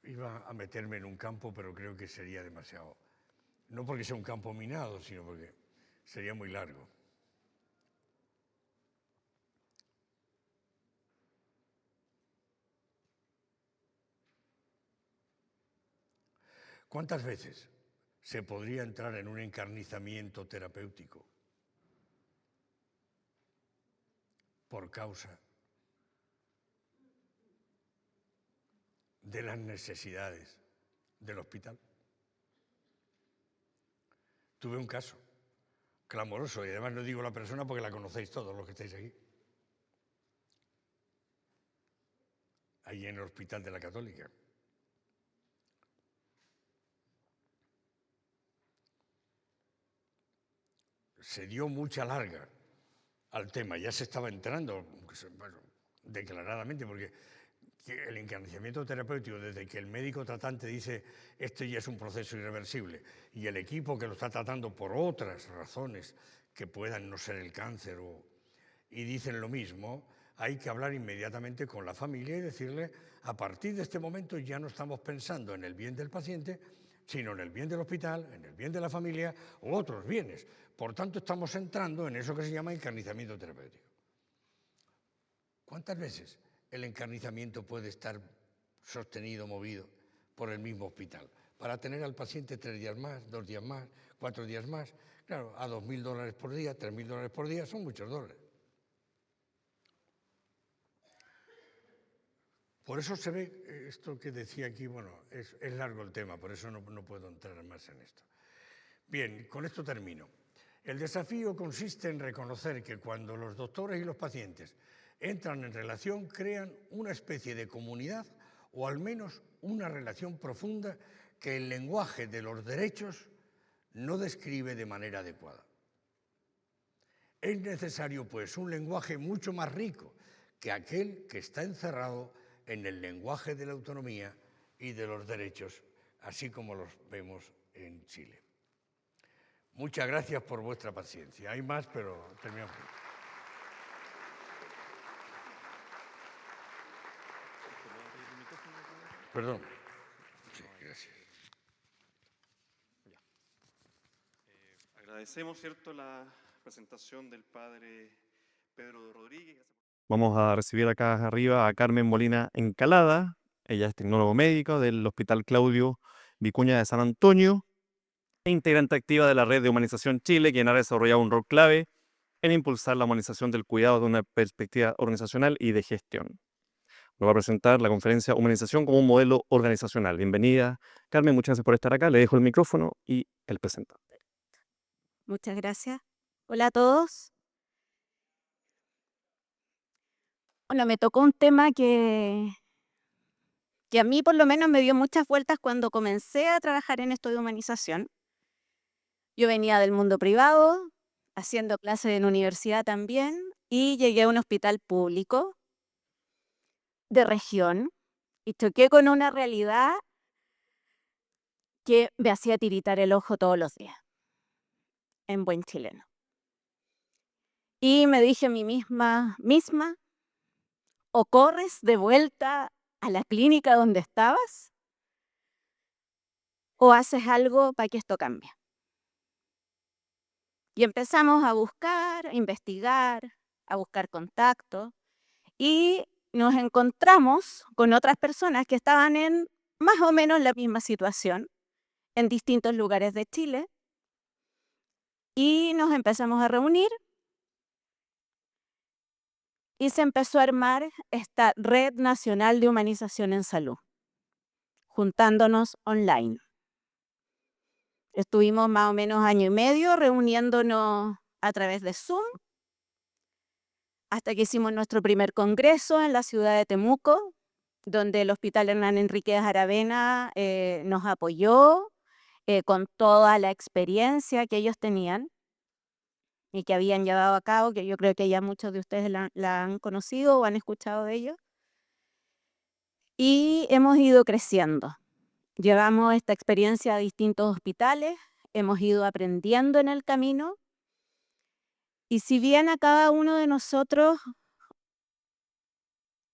Iba a meterme en un campo, pero creo que sería demasiado. No porque sea un campo minado, sino porque sería muy largo. ¿Cuántas veces se podría entrar en un encarnizamiento terapéutico por causa de las necesidades del hospital? Tuve un caso clamoroso, y además no digo la persona porque la conocéis todos los que estáis aquí. Allí en el Hospital de la Católica. Se dio mucha larga al tema, ya se estaba entrando, bueno, declaradamente, porque el encarnizamiento terapéutico, desde que el médico tratante dice esto ya es un proceso irreversible y el equipo que lo está tratando por otras razones que puedan no ser el cáncer y dicen lo mismo, hay que hablar inmediatamente con la familia y decirle a partir de este momento ya no estamos pensando en el bien del paciente, sino en el bien del hospital, en el bien de la familia u otros bienes. Por tanto, estamos entrando en eso que se llama encarnizamiento terapéutico. ¿Cuántas veces el encarnizamiento puede estar sostenido, movido por el mismo hospital? Para tener al paciente 3 días más, 2 días más, 4 días más. Claro, a $2.000 por día, $3.000 por día, son muchos dólares. Por eso se ve esto que decía aquí, bueno, es largo el tema, por eso no puedo entrar más en esto. Bien, con esto termino. El desafío consiste en reconocer que cuando los doctores y los pacientes entran en relación, crean una especie de comunidad o al menos una relación profunda que el lenguaje de los derechos no describe de manera adecuada. Es necesario, pues, un lenguaje mucho más rico que aquel que está encerrado en el lenguaje de la autonomía y de los derechos, así como los vemos en Chile. Muchas gracias por vuestra paciencia. Hay más, pero terminamos. Perdón. Sí, gracias. Agradecemos, ¿cierto?, la presentación del padre Pedro Rodríguez. Vamos a recibir acá arriba a Carmen Molina Encalada. Ella es tecnólogo médico del Hospital Claudio Vicuña de San Antonio e integrante activa de la Red de Humanización Chile, quien ha desarrollado un rol clave en impulsar la humanización del cuidado de una perspectiva organizacional y de gestión. Nos va a presentar la conferencia Humanización como un modelo organizacional. Bienvenida, Carmen, muchas gracias por estar acá. Le dejo el micrófono y el presentante. Muchas gracias. Hola a todos. Bueno, me tocó un tema que a mí por lo menos me dio muchas vueltas cuando comencé a trabajar en esto de humanización. Yo venía del mundo privado, haciendo clases en universidad también, y llegué a un hospital público de región y choqué con una realidad que me hacía tiritar el ojo todos los días, en buen chileno. Y me dije a mí misma, o corres de vuelta a la clínica donde estabas, o haces algo para que esto cambie. Y empezamos a buscar, a investigar, a buscar contactos, y nos encontramos con otras personas que estaban en más o menos la misma situación, en distintos lugares de Chile, y nos empezamos a reunir, y se empezó a armar esta Red Nacional de Humanización en Salud, juntándonos online. Estuvimos más o menos año y medio reuniéndonos a través de Zoom, hasta que hicimos nuestro primer congreso en la ciudad de Temuco, donde el Hospital Hernán Enríquez Aravena nos apoyó con toda la experiencia que ellos tenían y que habían llevado a cabo, que yo creo que ya muchos de ustedes la han conocido o han escuchado de ellos. Y hemos ido creciendo. Llevamos esta experiencia a distintos hospitales, hemos ido aprendiendo en el camino, y si bien a cada uno de nosotros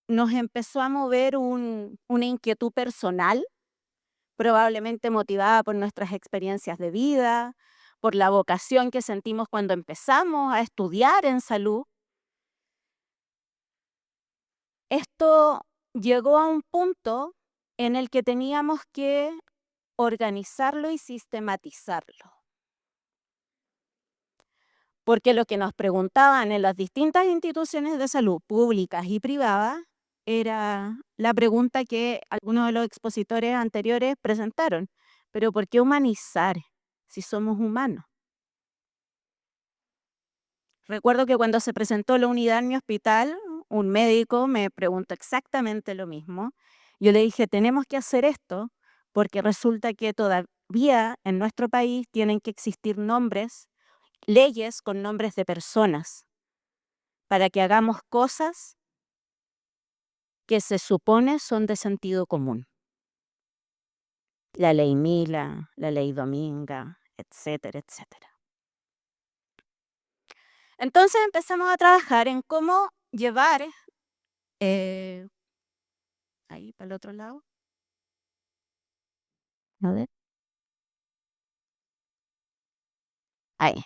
nos empezó a mover una inquietud personal, probablemente motivada por nuestras experiencias de vida, por la vocación que sentimos cuando empezamos a estudiar en salud, esto llegó a un punto en el que teníamos que organizarlo y sistematizarlo. Porque lo que nos preguntaban en las distintas instituciones de salud públicas y privadas era la pregunta que algunos de los expositores anteriores presentaron. ¿Pero por qué humanizar si somos humanos? Recuerdo que cuando se presentó la unidad en mi hospital, un médico me preguntó exactamente lo mismo. Yo le dije, tenemos que hacer esto porque resulta que todavía en nuestro país tienen que existir leyes con nombres de personas para que hagamos cosas que se supone son de sentido común. La ley Mila, la ley Dominga, etcétera, etcétera. Entonces empezamos a trabajar en cómo llevar, ahí para el otro lado, a ver, ahí,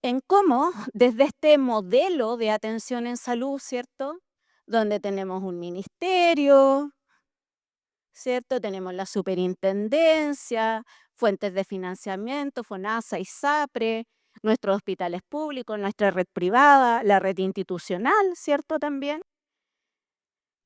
en cómo desde este modelo de atención en salud, ¿cierto? Donde tenemos un ministerio, ¿cierto? Tenemos la superintendencia, fuentes de financiamiento, FONASA y SAPRE, nuestros hospitales públicos, nuestra red privada, la red institucional, ¿cierto? También,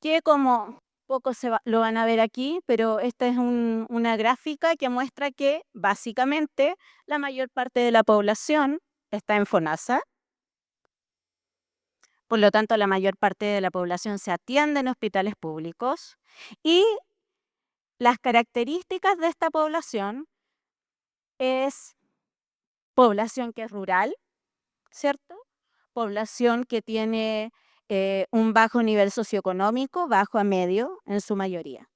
que como poco lo van a ver aquí, pero esta es una gráfica que muestra que básicamente la mayor parte de la población está en FONASA. Por lo tanto, la mayor parte de la población se atiende en hospitales públicos y las características de esta población es población que es rural, ¿cierto? Población que tiene un bajo nivel socioeconómico, bajo a medio en su mayoría.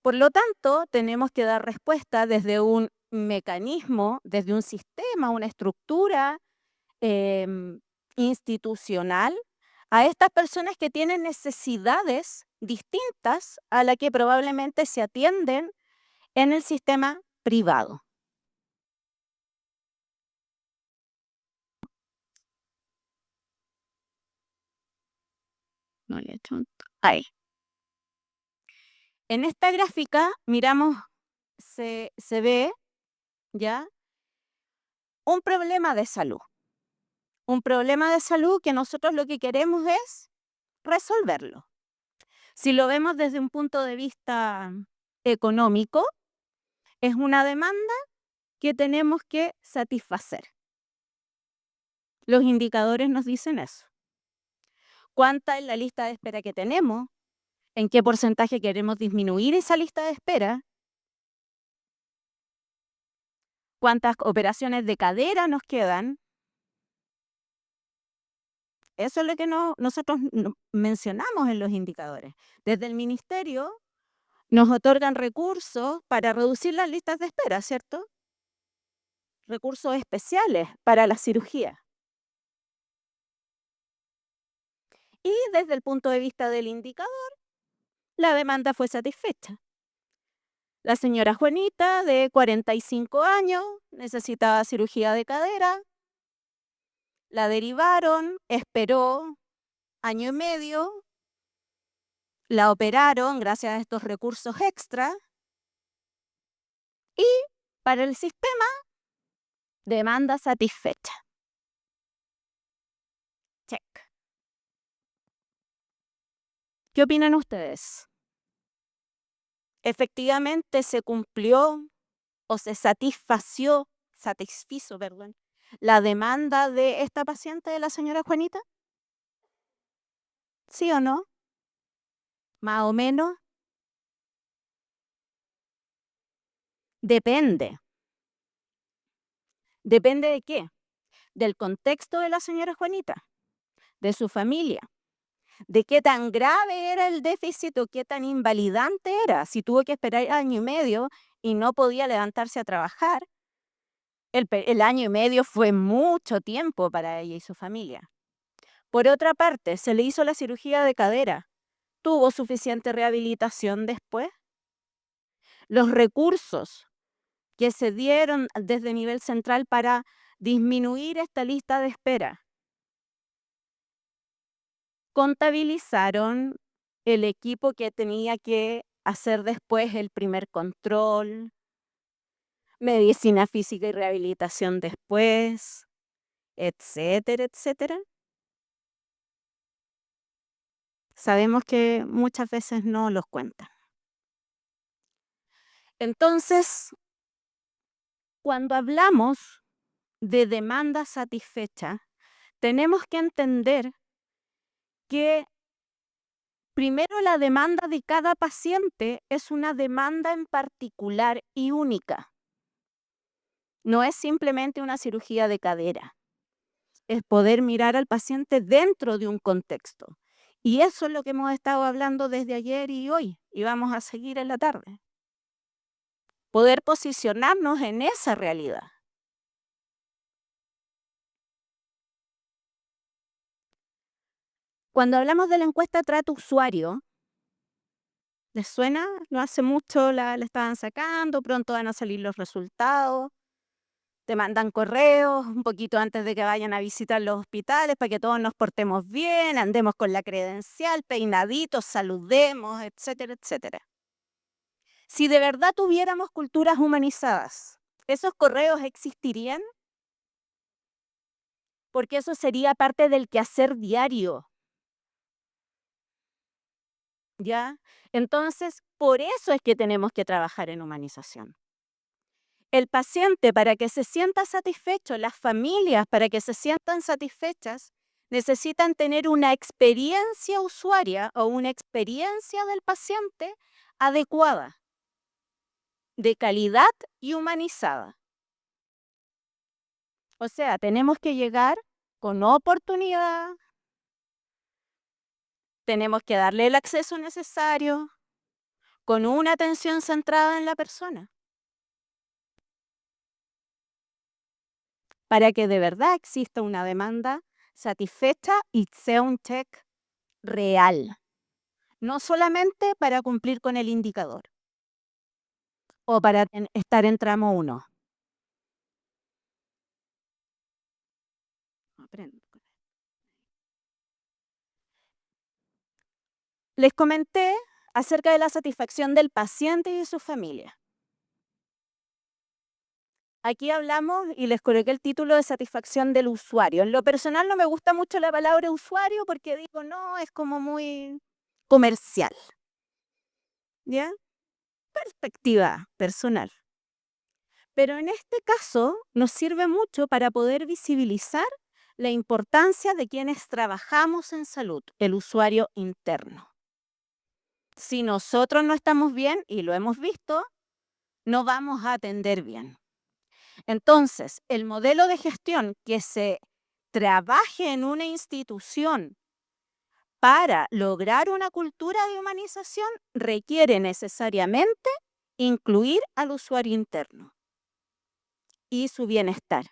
Por lo tanto, tenemos que dar respuesta desde un mecanismo, desde un sistema, una estructura institucional a estas personas que tienen necesidades distintas a las que probablemente se atienden en el sistema privado. No le he hecho ahí. En esta gráfica miramos, se ve ya un problema de salud. Un problema de salud que nosotros lo que queremos es resolverlo. Si lo vemos desde un punto de vista económico, es una demanda que tenemos que satisfacer. Los indicadores nos dicen eso. ¿Cuánta es la lista de espera que tenemos? ¿En qué porcentaje queremos disminuir esa lista de espera? ¿Cuántas operaciones de cadera nos quedan? Eso es lo que nosotros mencionamos en los indicadores. Desde el ministerio nos otorgan recursos para reducir las listas de espera, ¿cierto? Recursos especiales para la cirugía. Y desde el punto de vista del indicador, la demanda fue satisfecha. La señora Juanita, de 45 años, necesitaba cirugía de cadera. La derivaron, esperó año y medio, la operaron gracias a estos recursos extra y para el sistema, demanda satisfecha. Check. ¿Qué opinan ustedes? ¿Efectivamente se cumplió o se satisfizo, perdón, la demanda de esta paciente, de la señora Juanita? ¿Sí o no? ¿Más o menos? Depende. ¿Depende de qué? Del contexto de la señora Juanita, de su familia, de qué tan grave era el déficit o qué tan invalidante era. Si tuvo que esperar año y medio y no podía levantarse a trabajar, el año y medio fue mucho tiempo para ella y su familia. Por otra parte, se le hizo la cirugía de cadera. ¿Tuvo suficiente rehabilitación después? Los recursos que se dieron desde nivel central para disminuir esta lista de espera contabilizaron el equipo que tenía que hacer después el primer control, medicina física y rehabilitación después, etcétera, etcétera. Sabemos que muchas veces no los cuentan. Entonces, cuando hablamos de demanda satisfecha, tenemos que entender que primero la demanda de cada paciente es una demanda en particular y única. No es simplemente una cirugía de cadera. Es poder mirar al paciente dentro de un contexto. Y eso es lo que hemos estado hablando desde ayer y hoy, y vamos a seguir en la tarde. Poder posicionarnos en esa realidad. Cuando hablamos de la encuesta trato usuario, ¿les suena? No hace mucho la estaban sacando, pronto van a salir los resultados. Te mandan correos un poquito antes de que vayan a visitar los hospitales para que todos nos portemos bien, andemos con la credencial, peinaditos, saludemos, etcétera, etcétera. Si de verdad tuviéramos culturas humanizadas, ¿esos correos existirían? Porque eso sería parte del quehacer diario. ¿ya? Entonces, por eso es que tenemos que trabajar en humanización. El paciente, para que se sienta satisfecho, las familias, para que se sientan satisfechas, necesitan tener una experiencia usuaria o una experiencia del paciente adecuada, de calidad y humanizada. O sea, tenemos que llegar con oportunidad, tenemos que darle el acceso necesario, con una atención centrada en la persona, para que de verdad exista una demanda satisfecha y sea un check real, no solamente para cumplir con el indicador o para estar en tramo 1. Les comenté acerca de la satisfacción del paciente y de su familia. Aquí hablamos y les coloqué el título de satisfacción del usuario. En lo personal no me gusta mucho la palabra usuario porque digo, no, es como muy comercial. ¿Ya? Perspectiva personal. Pero en este caso nos sirve mucho para poder visibilizar la importancia de quienes trabajamos en salud, el usuario interno. Si nosotros no estamos bien, y lo hemos visto, no vamos a atender bien. Entonces, el modelo de gestión que se trabaje en una institución para lograr una cultura de humanización requiere necesariamente incluir al usuario interno y su bienestar.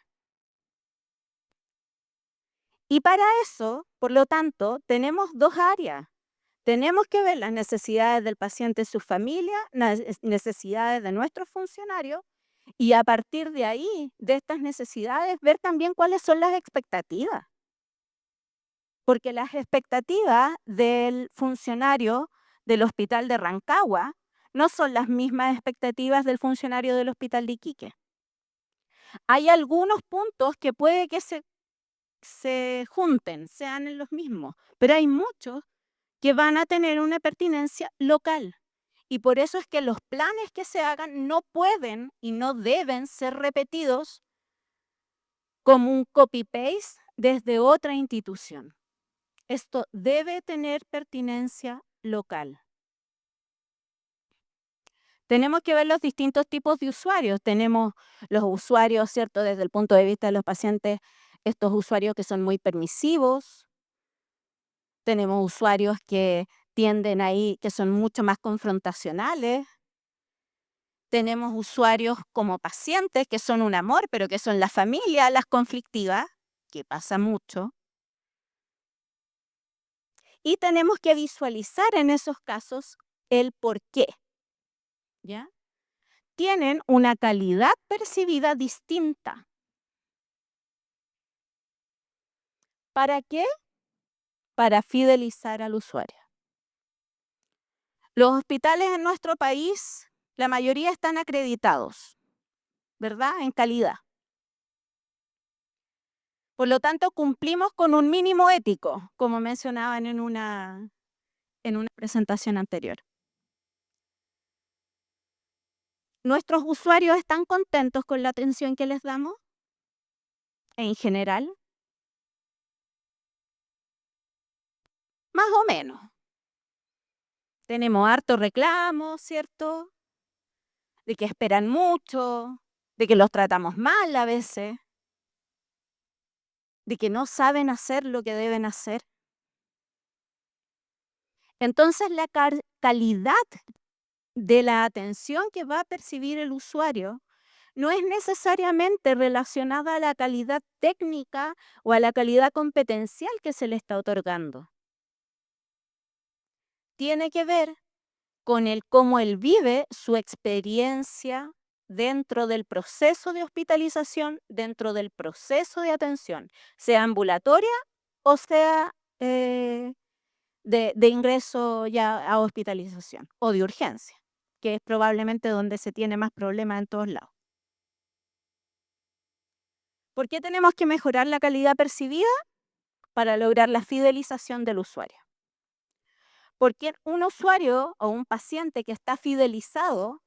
Y para eso, por lo tanto, tenemos dos áreas. Tenemos que ver las necesidades del paciente y su familia, las necesidades de nuestros funcionarios, y a partir de ahí, de estas necesidades, ver también cuáles son las expectativas. Porque las expectativas del funcionario del hospital de Rancagua no son las mismas expectativas del funcionario del hospital de Iquique. Hay algunos puntos que puede que se junten, sean en los mismos, pero hay muchos que van a tener una pertinencia local. Y por eso es que los planes que se hagan no pueden y no deben ser repetidos como un copy-paste desde otra institución. Esto debe tener pertinencia local. Tenemos que ver los distintos tipos de usuarios. Tenemos los usuarios, ¿cierto? Desde el punto de vista de los pacientes, estos usuarios que son muy permisivos. Tenemos usuarios que tienden ahí, que son mucho más confrontacionales. Tenemos usuarios como pacientes que son un amor, pero que son la familia, las conflictivas, que pasa mucho. Y tenemos que visualizar en esos casos el por qué. ¿Ya? Tienen una calidad percibida distinta. ¿Para qué? Para fidelizar al usuario. Los hospitales en nuestro país, la mayoría están acreditados, ¿verdad? En calidad. Por lo tanto, cumplimos con un mínimo ético, como mencionaban en una presentación anterior. ¿Nuestros usuarios están contentos con la atención que les damos? En general. Más o menos. Tenemos harto reclamo, ¿cierto? De que esperan mucho, de que los tratamos mal a veces, de que no saben hacer lo que deben hacer. Entonces, la calidad de la atención que va a percibir el usuario no es necesariamente relacionada a la calidad técnica o a la calidad competencial que se le está otorgando. Tiene que ver con el cómo él vive su experiencia dentro del proceso de hospitalización, dentro del proceso de atención, sea ambulatoria o sea de ingreso ya a hospitalización o de urgencia, que es probablemente donde se tiene más problemas en todos lados. ¿Por qué tenemos que mejorar la calidad percibida? Para lograr la fidelización del usuario. Porque un usuario o un paciente que está fidelizado,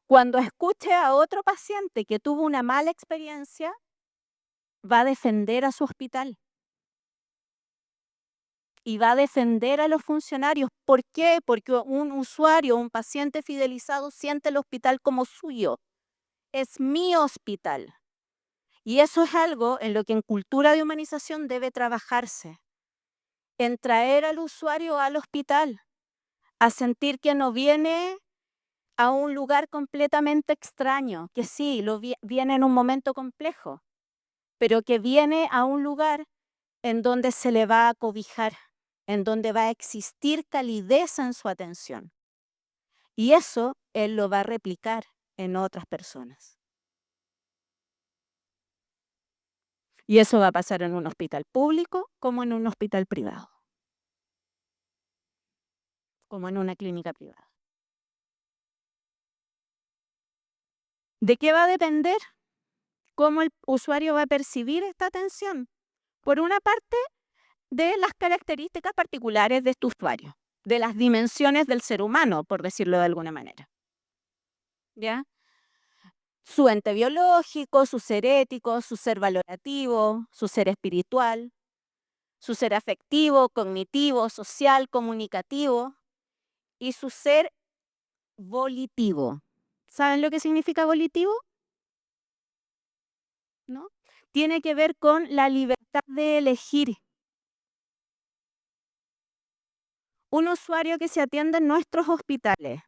cuando escuche a otro paciente que tuvo una mala experiencia, va a defender a su hospital y va a defender a los funcionarios. ¿Por qué? Porque un usuario, un paciente fidelizado siente el hospital como suyo. Es mi hospital. Y eso es algo en lo que en cultura de humanización debe trabajarse, en traer al usuario al hospital, a sentir que no viene a un lugar completamente extraño, que sí, viene en un momento complejo, pero que viene a un lugar en donde se le va a cobijar, en donde va a existir calidez en su atención. Y eso él lo va a replicar en otras personas. Y eso va a pasar en un hospital público como en un hospital privado, como en una clínica privada. ¿De qué va a depender cómo el usuario va a percibir esta atención? Por una parte, de las características particulares de este usuario, de las dimensiones del ser humano, por decirlo de alguna manera. ¿Ya? Su ente biológico, su ser ético, su ser valorativo, su ser espiritual, su ser afectivo, cognitivo, social, comunicativo y su ser volitivo. ¿Saben lo que significa volitivo? ¿No? Tiene que ver con la libertad de elegir. Un usuario que se atiende en nuestros hospitales,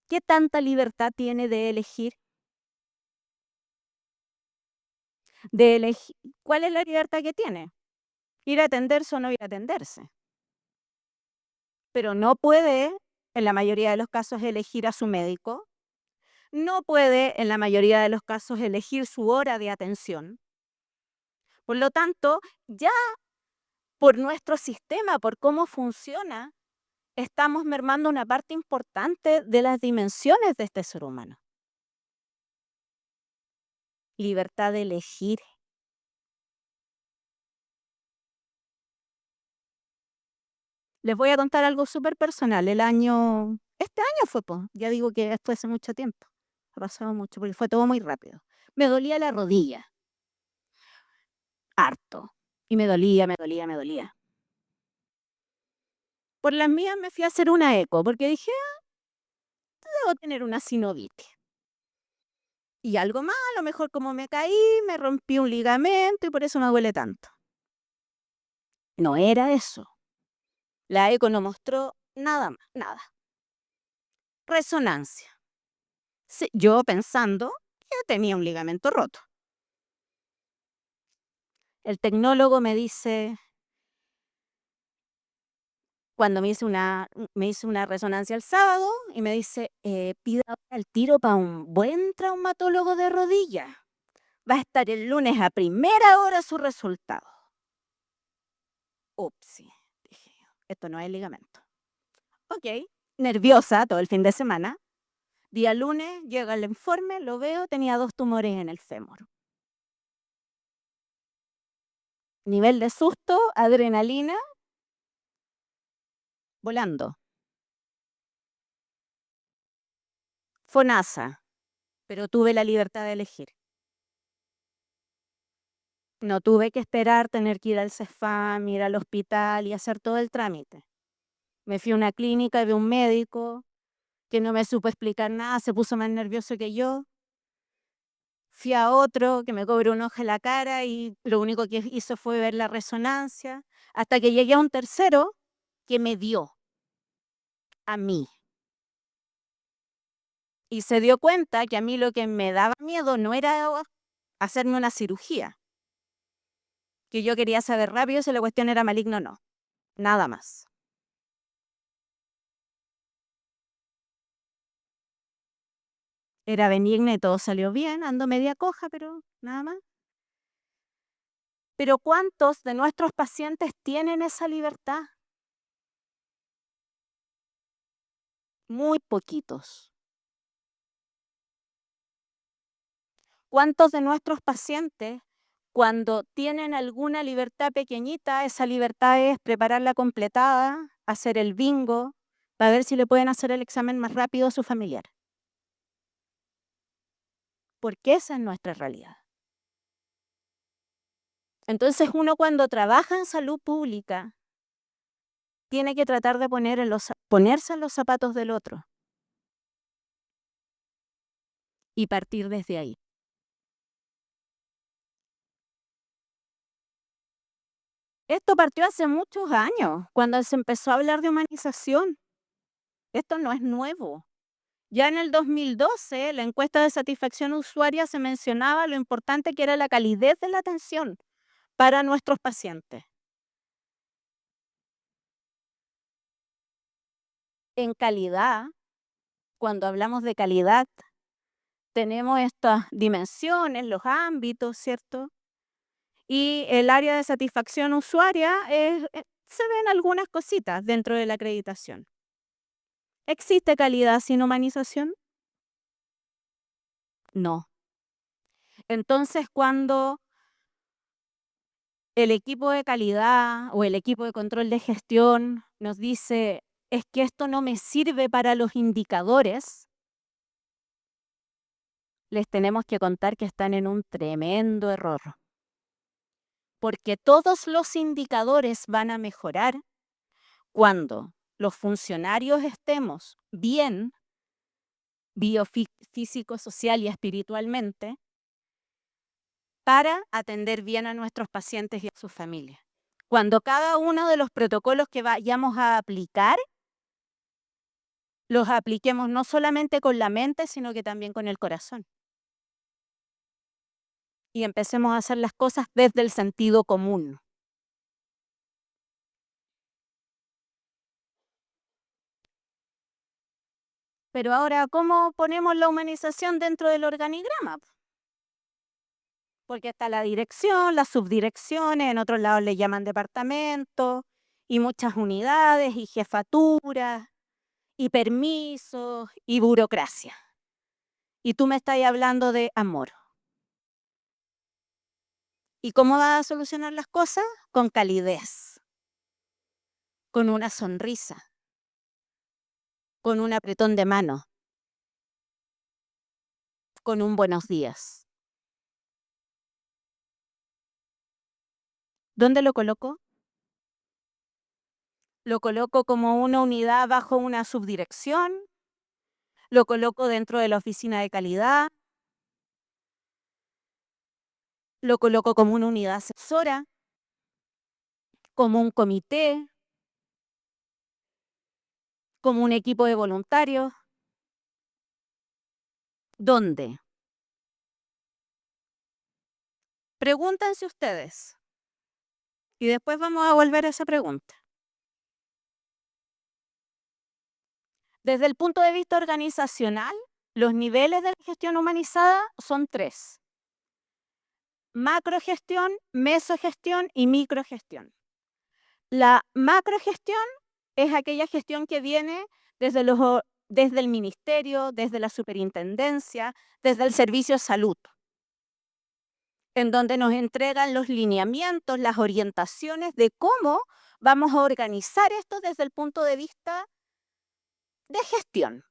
¿qué tanta libertad tiene de elegir? ¿Cuál es la libertad que tiene? Ir a atenderse o no ir a atenderse. Pero no puede, en la mayoría de los casos, elegir a su médico. No puede, en la mayoría de los casos, elegir su hora de atención. Por lo tanto, ya por nuestro sistema, por cómo funciona, estamos mermando una parte importante de las dimensiones de este ser humano. Libertad de elegir. Les voy a contar algo súper personal. Este año fue, ya digo que esto hace mucho tiempo. Ha pasado mucho porque fue todo muy rápido. Me dolía la rodilla. Harto. Y me dolía, me dolía, me dolía. Por las mías me fui a hacer una eco porque dije, debo tener una sinovitis. Y algo más, a lo mejor como me caí, me rompí un ligamento y por eso me duele tanto. No era eso. La eco no mostró nada más, nada. Resonancia. Sí, yo pensando que tenía un ligamento roto. El tecnólogo me dice, cuando me hizo una resonancia el sábado, y me dice, pida el tiro para un buen traumatólogo de rodilla. Va a estar el lunes a primera hora su resultado. Upsi, dije yo, esto no es ligamento. Ok, nerviosa todo el fin de semana. Día lunes, llega el informe, lo veo, tenía 2 tumores en el fémur. Nivel de susto, adrenalina, volando. FONASA, pero tuve la libertad de elegir. No tuve que esperar tener que ir al CEFAM, ir al hospital y hacer todo el trámite. Me fui a una clínica de un médico que no me supo explicar nada, se puso más nervioso que yo. Fui a otro que me cobró un ojo en la cara y lo único que hizo fue ver la resonancia, hasta que llegué a un tercero que me dio a mí. Y se dio cuenta que a mí lo que me daba miedo no era hacerme una cirugía, que yo quería saber rápido si la cuestión era maligna o no, nada más. Era benigna y todo salió bien, ando media coja, pero nada más. Pero ¿cuántos de nuestros pacientes tienen esa libertad? Muy poquitos. ¿Cuántos de nuestros pacientes, cuando tienen alguna libertad pequeñita, esa libertad es preparar la completada, hacer el bingo, para ver si le pueden hacer el examen más rápido a su familiar. Porque esa es nuestra realidad. Entonces uno cuando trabaja en salud pública tiene que tratar de ponerse en los zapatos del otro y partir desde ahí. Esto partió hace muchos años, cuando se empezó a hablar de humanización. Esto no es nuevo. Ya en el 2012, la encuesta de satisfacción usuaria se mencionaba lo importante que era la calidez de la atención para nuestros pacientes. En calidad, cuando hablamos de calidad, tenemos estas dimensiones, los ámbitos, ¿cierto? Y el área de satisfacción usuaria se ven algunas cositas dentro de la acreditación. ¿Existe calidad sin humanización? No. Entonces, cuando el equipo de calidad o el equipo de control de gestión nos dice, es que esto no me sirve para los indicadores, les tenemos que contar que están en un tremendo error. Porque todos los indicadores van a mejorar cuando los funcionarios estemos bien, biofísico, social y espiritualmente, para atender bien a nuestros pacientes y a sus familias. Cuando cada uno de los protocolos que vayamos a aplicar, los apliquemos no solamente con la mente, sino que también con el corazón. Y empecemos a hacer las cosas desde el sentido común. Pero ahora, ¿cómo ponemos la humanización dentro del organigrama? Porque está la dirección, las subdirecciones, en otros lados le llaman departamento, y muchas unidades, y jefaturas, y permisos, y burocracia. Y tú me estás hablando de amor. ¿Y cómo vas a solucionar las cosas? Con calidez, con una sonrisa, con un apretón de mano, con un buenos días. ¿Dónde lo coloco? Lo coloco como una unidad bajo una subdirección, lo coloco dentro de la oficina de calidad, lo coloco como una unidad asesora, como un comité, como un equipo de voluntarios. ¿Dónde? Pregúntense ustedes. Y después vamos a volver a esa pregunta. Desde el punto de vista organizacional, los niveles de la gestión humanizada son 3. Macrogestión, mesogestión y microgestión. La macrogestión es aquella gestión que viene desde el ministerio, desde la superintendencia, desde el servicio de salud, en donde nos entregan los lineamientos, las orientaciones de cómo vamos a organizar esto desde el punto de vista de gestión.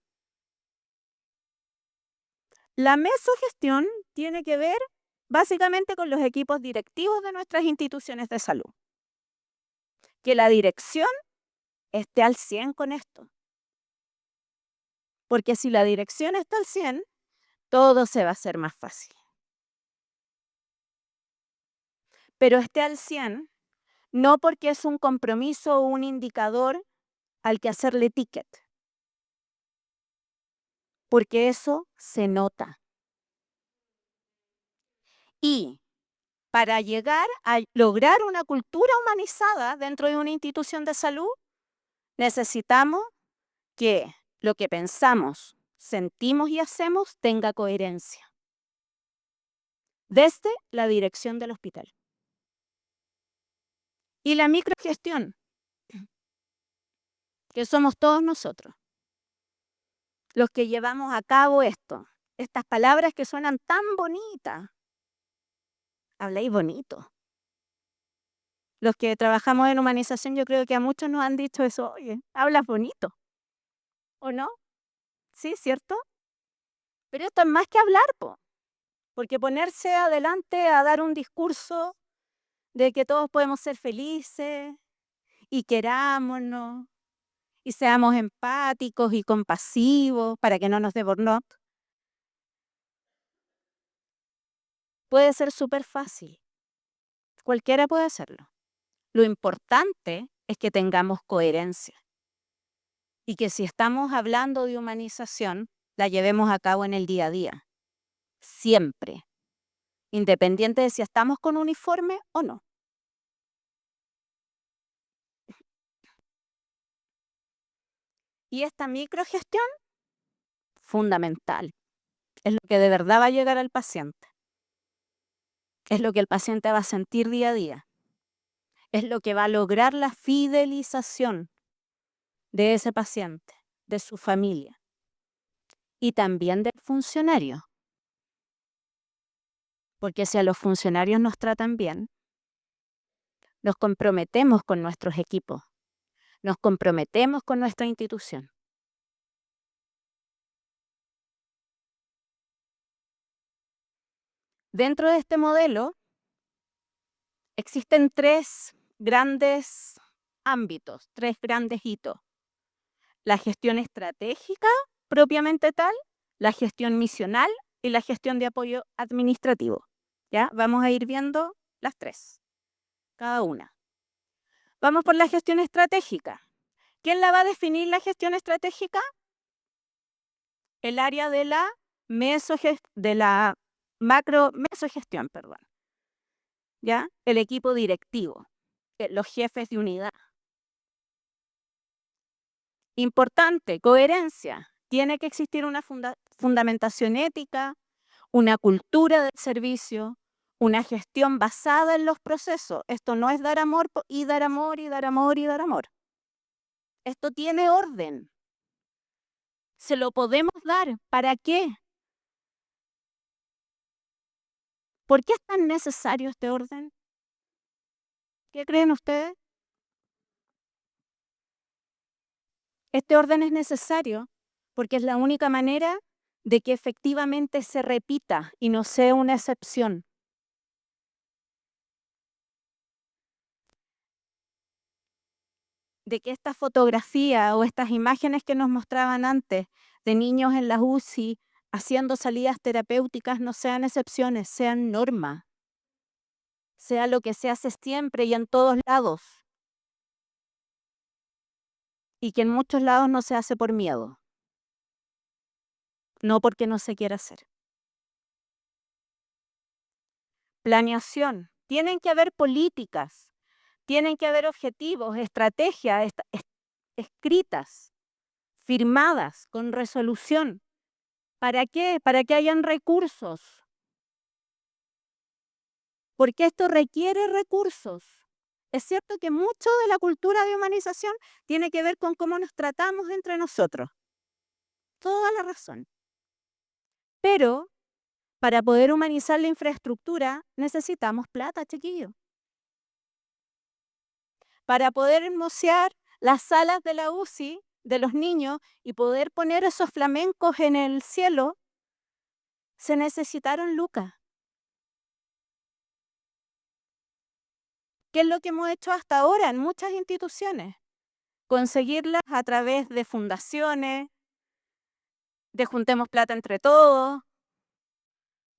La mesogestión tiene que ver básicamente con los equipos directivos de nuestras instituciones de salud. Que la dirección esté al 100 con esto. Porque si la dirección está al 100, todo se va a hacer más fácil. Pero esté al 100 no porque es un compromiso o un indicador al que hacerle ticket. Porque eso se nota. Y para llegar a lograr una cultura humanizada dentro de una institución de salud, necesitamos que lo que pensamos, sentimos y hacemos tenga coherencia. Desde la dirección del hospital. Y la microgestión, que somos todos nosotros, los que llevamos a cabo esto. Estas palabras que suenan tan bonitas. Habláis bonito. Los que trabajamos en humanización, yo creo que a muchos nos han dicho eso, oye, hablas bonito, ¿o no? Sí, ¿cierto? Pero esto es más que hablar, po, porque ponerse adelante a dar un discurso de que todos podemos ser felices y querámonos y seamos empáticos y compasivos para que no nos dé burnout, puede ser súper fácil. Cualquiera puede hacerlo. Lo importante es que tengamos coherencia y que si estamos hablando de humanización, la llevemos a cabo en el día a día, siempre, independiente de si estamos con uniforme o no. Y esta microgestión, fundamental, es lo que de verdad va a llegar al paciente. Es lo que el paciente va a sentir día a día. Es lo que va a lograr la fidelización de ese paciente, de su familia y también del funcionario. Porque si a los funcionarios nos tratan bien, nos comprometemos con nuestros equipos, nos comprometemos con nuestra institución. Dentro de este modelo existen 3 grandes ámbitos, 3 grandes hitos. La gestión estratégica propiamente tal, la gestión misional y la gestión de apoyo administrativo. ¿Ya? Vamos a ir viendo las 3, cada una. Vamos por la gestión estratégica. ¿Quién la va a definir la gestión estratégica? El área de la macro-mesogestión, perdón. ¿Ya? El equipo directivo, los jefes de unidad. Importante, coherencia. Tiene que existir una fundamentación ética, una cultura del servicio, una gestión basada en los procesos. Esto no es dar amor y dar amor y dar amor y dar amor. Esto tiene orden. Se lo podemos dar. ¿Para qué? ¿Por qué es tan necesario este orden? ¿Qué creen ustedes? Este orden es necesario porque es la única manera de que efectivamente se repita y no sea una excepción. De que esta fotografía o estas imágenes que nos mostraban antes de niños en las UCI haciendo salidas terapéuticas no sean excepciones, sean norma. Sea lo que se hace siempre y en todos lados. Y que en muchos lados no se hace por miedo. No porque no se quiera hacer. Planeación. Tienen que haber políticas, tienen que haber objetivos, estrategias escritas, firmadas, con resolución. ¿Para qué? Para que hayan recursos. Porque esto requiere recursos. Es cierto que mucho de la cultura de humanización tiene que ver con cómo nos tratamos entre nosotros. Toda la razón. Pero para poder humanizar la infraestructura necesitamos plata, chiquillos. Para poder hermosear las salas de la UCI de los niños y poder poner esos flamencos en el cielo, se necesitaron lucas. ¿Qué es lo que hemos hecho hasta ahora en muchas instituciones? Conseguirlas a través de fundaciones, de juntemos plata entre todos,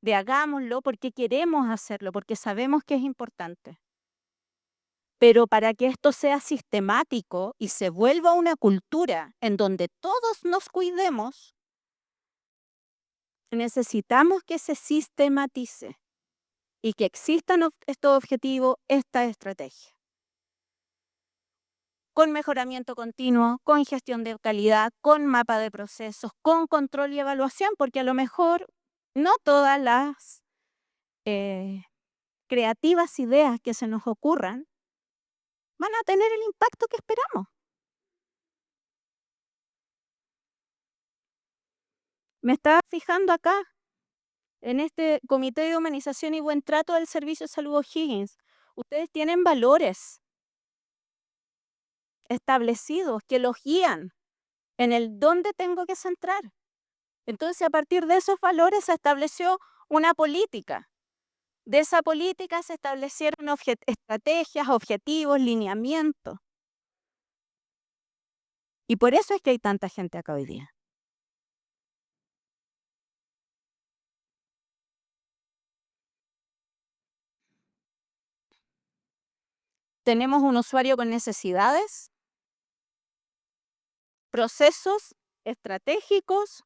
de hagámoslo porque queremos hacerlo, porque sabemos que es importante. Pero para que esto sea sistemático y se vuelva una cultura en donde todos nos cuidemos, necesitamos que se sistematice y que existan estos objetivos, esta estrategia. Con mejoramiento continuo, con gestión de calidad, con mapa de procesos, con control y evaluación, porque a lo mejor no todas las creativas ideas que se nos ocurran van a tener el impacto que esperamos. Me estaba fijando acá, en este Comité de Humanización y Buen Trato del Servicio de Salud O'Higgins, Ustedes tienen valores establecidos que los guían en el dónde tengo que centrar. Entonces, a partir de esos valores se estableció una política. De esa política se establecieron estrategias, objetivos, lineamientos. Y por eso es que hay tanta gente acá hoy día. Tenemos un usuario con necesidades, procesos estratégicos,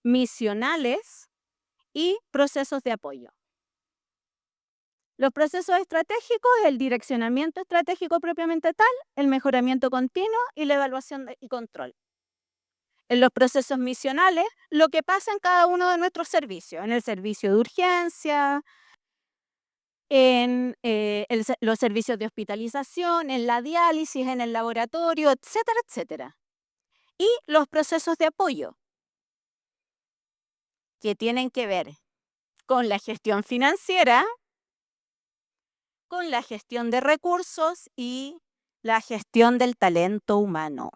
misionales y procesos de apoyo. Los procesos estratégicos, el direccionamiento estratégico propiamente tal, el mejoramiento continuo y la evaluación y control. En los procesos misionales, lo que pasa en cada uno de nuestros servicios, en el servicio de urgencia, en los servicios de hospitalización, en la diálisis, en el laboratorio, etcétera, etcétera. Y los procesos de apoyo, que tienen que ver con la gestión financiera, con la gestión de recursos y la gestión del talento humano.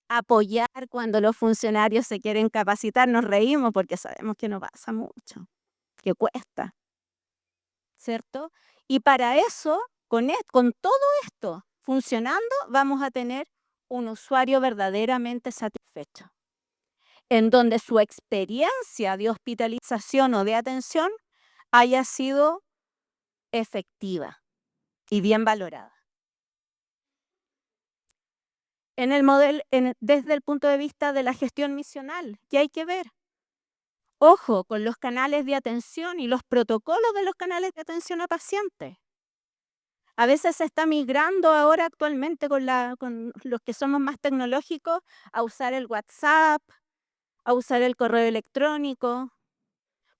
Apoyar cuando los funcionarios se quieren capacitar, nos reímos porque sabemos que no pasa mucho, que cuesta, ¿cierto? Y para eso, con todo esto funcionando, vamos a tener un usuario verdaderamente satisfecho, en donde su experiencia de hospitalización o de atención haya sido efectiva y bien valorada. Desde el punto de vista de la gestión misional, ¿qué hay que ver? Ojo con los canales de atención y los protocolos de los canales de atención a pacientes. A veces se está migrando ahora actualmente con los que somos más tecnológicos a usar el WhatsApp, a usar el correo electrónico.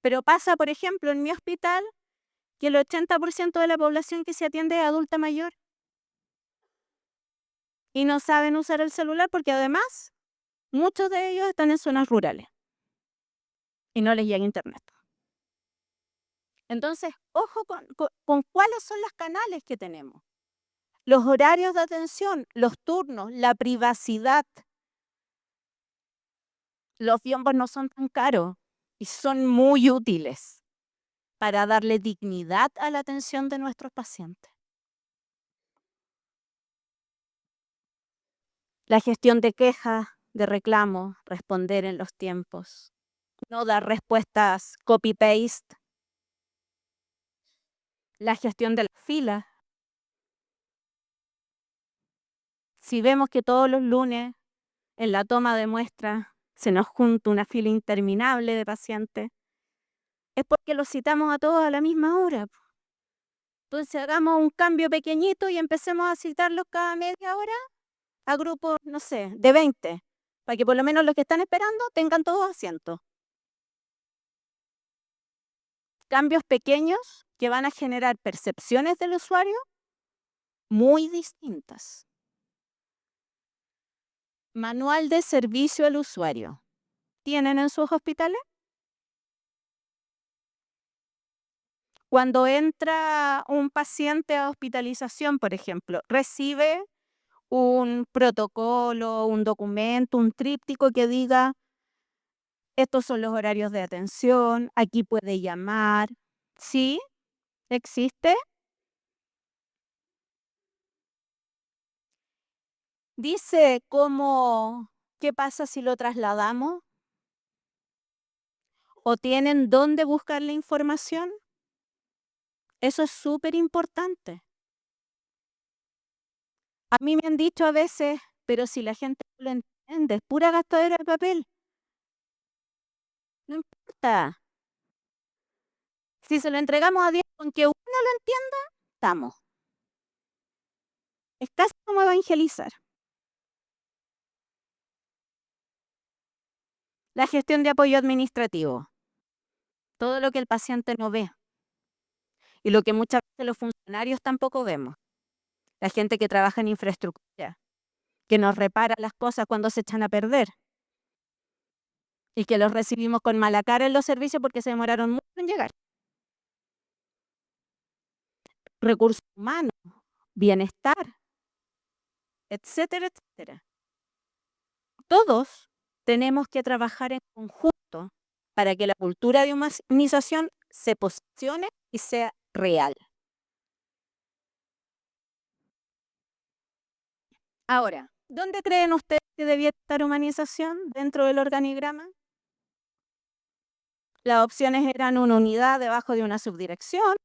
Pero pasa, por ejemplo, en mi hospital, que el 80% de la población que se atiende es adulta mayor. Y no saben usar el celular porque además muchos de ellos están en zonas rurales y no les llega internet. Entonces, ojo con cuáles son los canales que tenemos. Los horarios de atención, los turnos, la privacidad. Los biombos no son tan caros y son muy útiles para darle dignidad a la atención de nuestros pacientes. La gestión de quejas, de reclamos, responder en los tiempos, no dar respuestas copy-paste. La gestión de las filas. Si vemos que todos los lunes en la toma de muestras se nos junta una fila interminable de pacientes, es porque los citamos a todos a la misma hora. Entonces hagamos un cambio pequeñito y empecemos a citarlos cada media hora a grupos, no sé, de 20, para que por lo menos los que están esperando tengan todos asientos. Cambios pequeños que van a generar percepciones del usuario muy distintas. Manual de servicio al usuario. ¿Tienen en sus hospitales? Cuando entra un paciente a hospitalización, por ejemplo, recibe un protocolo, un documento, un tríptico que diga, estos son los horarios de atención, aquí puede llamar. ¿Sí? ¿Existe? Dice qué pasa si lo trasladamos o tienen dónde buscar la información. Eso es súper importante. A mí me han dicho a veces, pero si la gente no lo entiende, es pura gastadera de papel. No importa. Si se lo entregamos a Dios con que uno lo entienda, estamos. Es casi como evangelizar. La gestión de apoyo administrativo. Todo lo que el paciente no ve. Y lo que muchas veces los funcionarios tampoco vemos. La gente que trabaja en infraestructura, que nos repara las cosas cuando se echan a perder. Y que los recibimos con mala cara en los servicios porque se demoraron mucho en llegar. recursos humanos, bienestar, etcétera, etcétera. Todos tenemos que trabajar en conjunto para que la cultura de humanización se posicione y sea real. Ahora, ¿dónde creen ustedes que debía estar humanización dentro del organigrama? Las opciones eran una unidad debajo de una subdirección,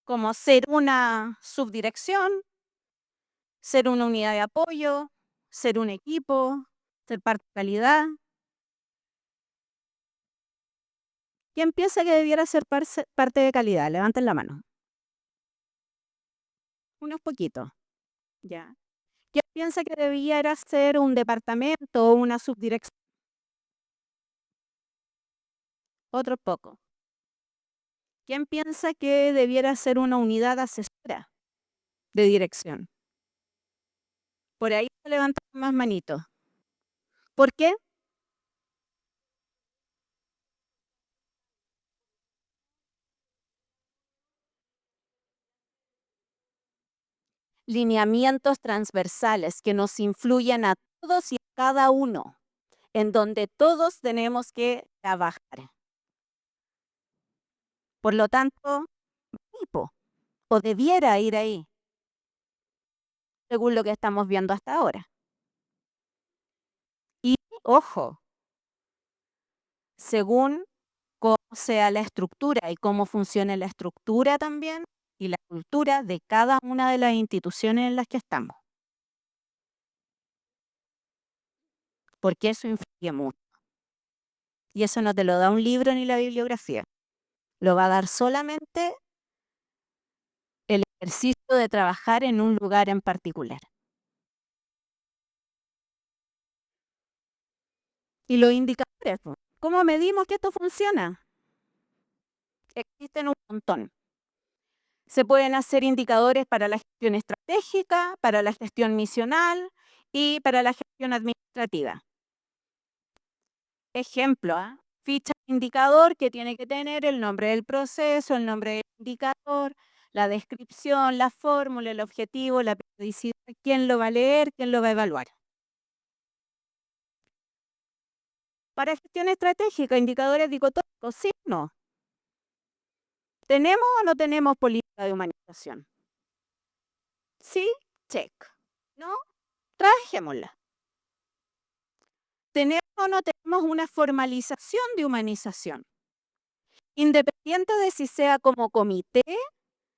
como ser una subdirección, ser una unidad de apoyo, ser un equipo, ser parte de calidad. ¿Quién piensa que debiera ser parte de calidad? Levanten la mano. Unos poquitos, ya. ¿Quién piensa que debiera ser un departamento o una subdirección? Otro poco. ¿Quién piensa que debiera ser una unidad asesora de dirección? Por ahí levantan más manitos. ¿Por qué? Lineamientos transversales que nos influyen a todos y a cada uno, en donde todos tenemos que trabajar. Por lo tanto, tipo, o debiera ir ahí, según lo que estamos viendo hasta ahora. Y, ojo, según cómo sea la estructura y cómo funcione la estructura también y la cultura de cada una de las instituciones en las que estamos. Porque eso influye mucho. Y eso no te lo da un libro ni la bibliografía. Lo va a dar solamente el ejercicio de trabajar en un lugar en particular. Y los indicadores, ¿cómo medimos que esto funciona? Existen un montón. Se pueden hacer indicadores para la gestión estratégica, para la gestión misional y para la gestión administrativa. Ejemplo, ficha de indicador que tiene que tener el nombre del proceso, el nombre del indicador, la descripción, la fórmula, el objetivo, la periodicidad, quién lo va a leer, quién lo va a evaluar. Para gestión estratégica, indicadores dicotómicos, sí o no. ¿Tenemos o no tenemos política de humanización? Sí, check. ¿No? Trabajémosla. ¿Tenemos o no tenemos una formalización de humanización? Independiente de si sea como comité,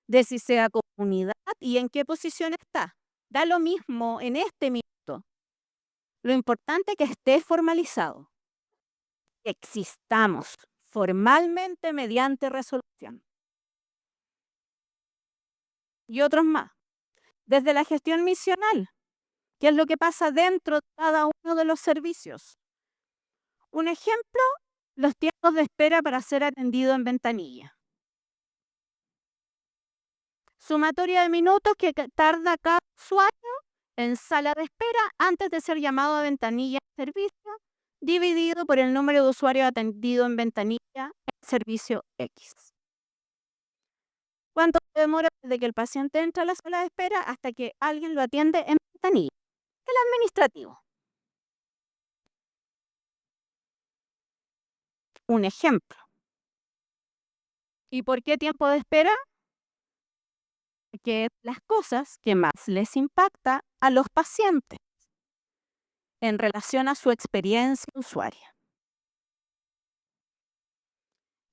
de si sea comunidad y en qué posición está. Da lo mismo en este minuto. Lo importante es que esté formalizado, que existamos formalmente mediante resolución. Y otros más. Desde la gestión misional, ¿qué es lo que pasa dentro de cada uno de los servicios? Un ejemplo, los tiempos de espera para ser atendido en ventanilla. Sumatoria de minutos que tarda cada usuario en sala de espera antes de ser llamado a ventanilla de servicio, dividido por el número de usuarios atendidos en ventanilla en servicio X. ¿Cuánto demora desde que el paciente entra a la sala de espera hasta que alguien lo atiende en ventanilla? El administrativo. Un ejemplo. ¿Y por qué tiempo de espera? Que es las cosas que más les impacta a los pacientes en relación a su experiencia usuaria.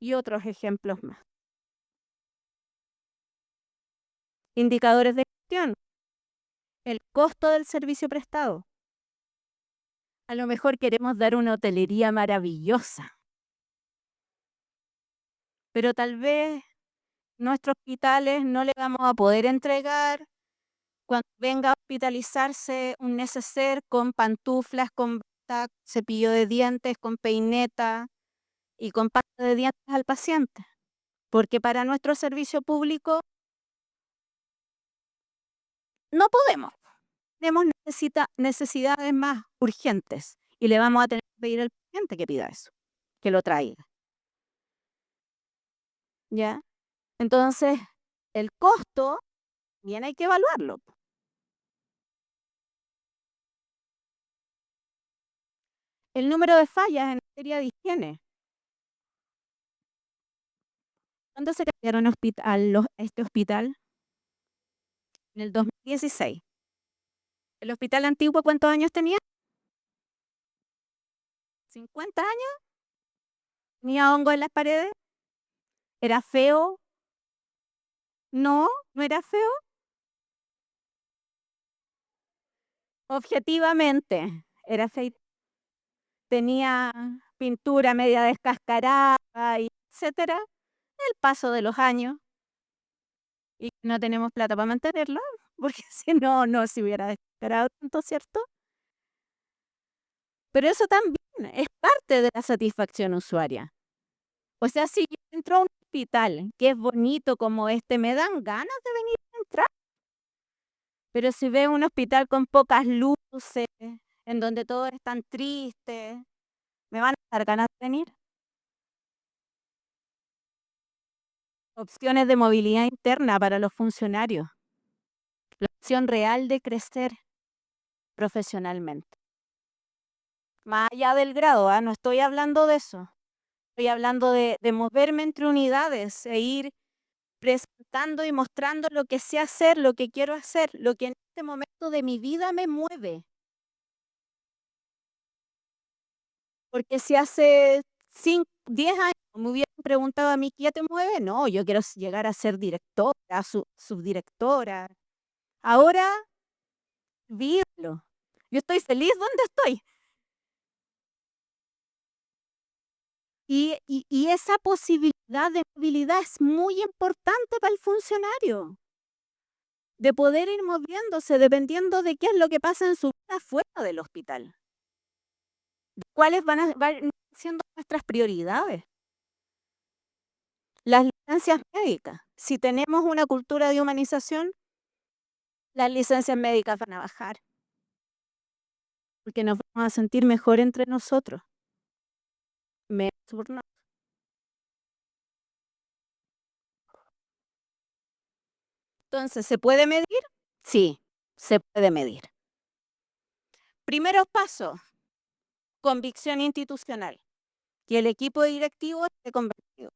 Y otros ejemplos más. Indicadores de gestión. El costo del servicio prestado. A lo mejor queremos dar una hotelería maravillosa, pero tal vez nuestros hospitales no le vamos a poder entregar cuando venga a hospitalizarse un neceser con pantuflas, con bata, cepillo de dientes, con peineta y con pasta de dientes al paciente. Porque para nuestro servicio público no podemos. Tenemos necesidades más urgentes y le vamos a tener que pedir al paciente que pida eso, que lo traiga. ¿Ya? Entonces, el costo bien hay que evaluarlo. El número de fallas en materia de higiene. ¿Cuándo se cambiaron este hospital? En el 2016. ¿El hospital antiguo cuántos años tenía? 50 años. ¿Tenía hongo en las paredes? ¿Era feo? No, no era feo. Objetivamente, era feo. Tenía pintura media descascarada, y etcétera. El paso de los años. Y no tenemos plata para mantenerlo, porque si no, no se hubiera descarado tanto, ¿cierto? Pero eso también es parte de la satisfacción usuaria. O sea, si yo entro a un hospital que es bonito como este, me dan ganas de venir a entrar. Pero si veo un hospital con pocas luces, en donde todos están tristes, ¿me van a dar ganas de venir? Opciones de movilidad interna para los funcionarios. La opción real de crecer profesionalmente. Más allá del grado, no estoy hablando de eso. Estoy hablando de moverme entre unidades e ir presentando y mostrando lo que sé hacer, lo que quiero hacer, lo que en este momento de mi vida me mueve. Porque si hace 5, 10 años me hubieran preguntado a mí, ¿qué te mueve? No, yo quiero llegar a ser directora, subdirectora. Ahora, vívelo. Yo estoy feliz donde estoy. Y esa posibilidad de movilidad es muy importante para el funcionario, de poder ir moviéndose dependiendo de qué es lo que pasa en su vida fuera del hospital. ¿Cuáles van siendo nuestras prioridades? Las licencias médicas. Si tenemos una cultura de humanización, las licencias médicas van a bajar, porque nos vamos a sentir mejor entre nosotros. Menos burnout. Entonces, ¿se puede medir? Sí, se puede medir. Primeros pasos, convicción institucional, que el equipo directivo esté convencido.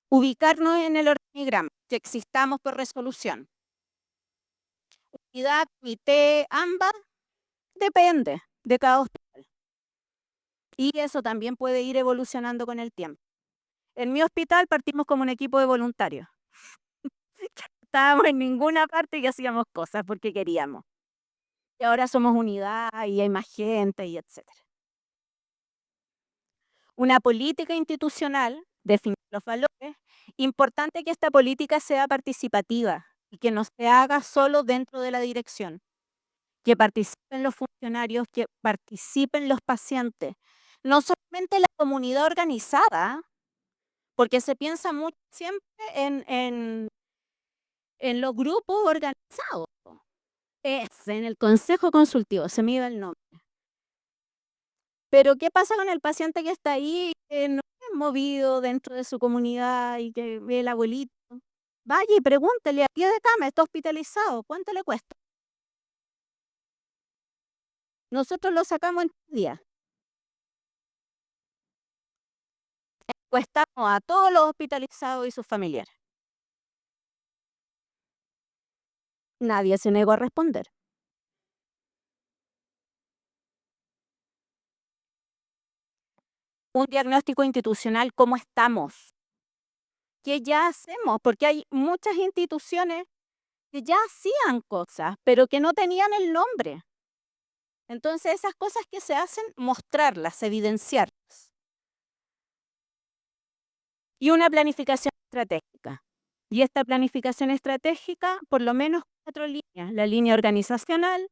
Ubicarnos en el organigrama, que existamos por resolución. Unidad, comité, ambas, depende de cada hospital. Y eso también puede ir evolucionando con el tiempo. En mi hospital partimos como un equipo de voluntarios. No estábamos en ninguna parte y hacíamos cosas porque queríamos. Y ahora somos unidad y hay más gente y etcétera. Una política institucional, definir los valores. Importante que esta política sea participativa y que no se haga solo dentro de la dirección. Que participen los funcionarios, que participen los pacientes. No solamente la comunidad organizada, porque se piensa mucho siempre en los grupos organizados. En el consejo consultivo, se me iba el nombre. Pero ¿qué pasa con el paciente que está ahí, que no es movido dentro de su comunidad y que ve el abuelito? Vaya y pregúntele a pie de cama, está hospitalizado, ¿cuánto le cuesta? Nosotros lo sacamos en 3 días. Encuestamos a todos los hospitalizados y sus familiares. Nadie se negó a responder. Un diagnóstico institucional, ¿cómo estamos? ¿Qué ya hacemos? Porque hay muchas instituciones que ya hacían cosas, pero que no tenían el nombre. Entonces, esas cosas que se hacen, mostrarlas, evidenciarlas. Y una planificación estratégica. Y esta planificación estratégica, por lo menos 4 líneas. La línea organizacional,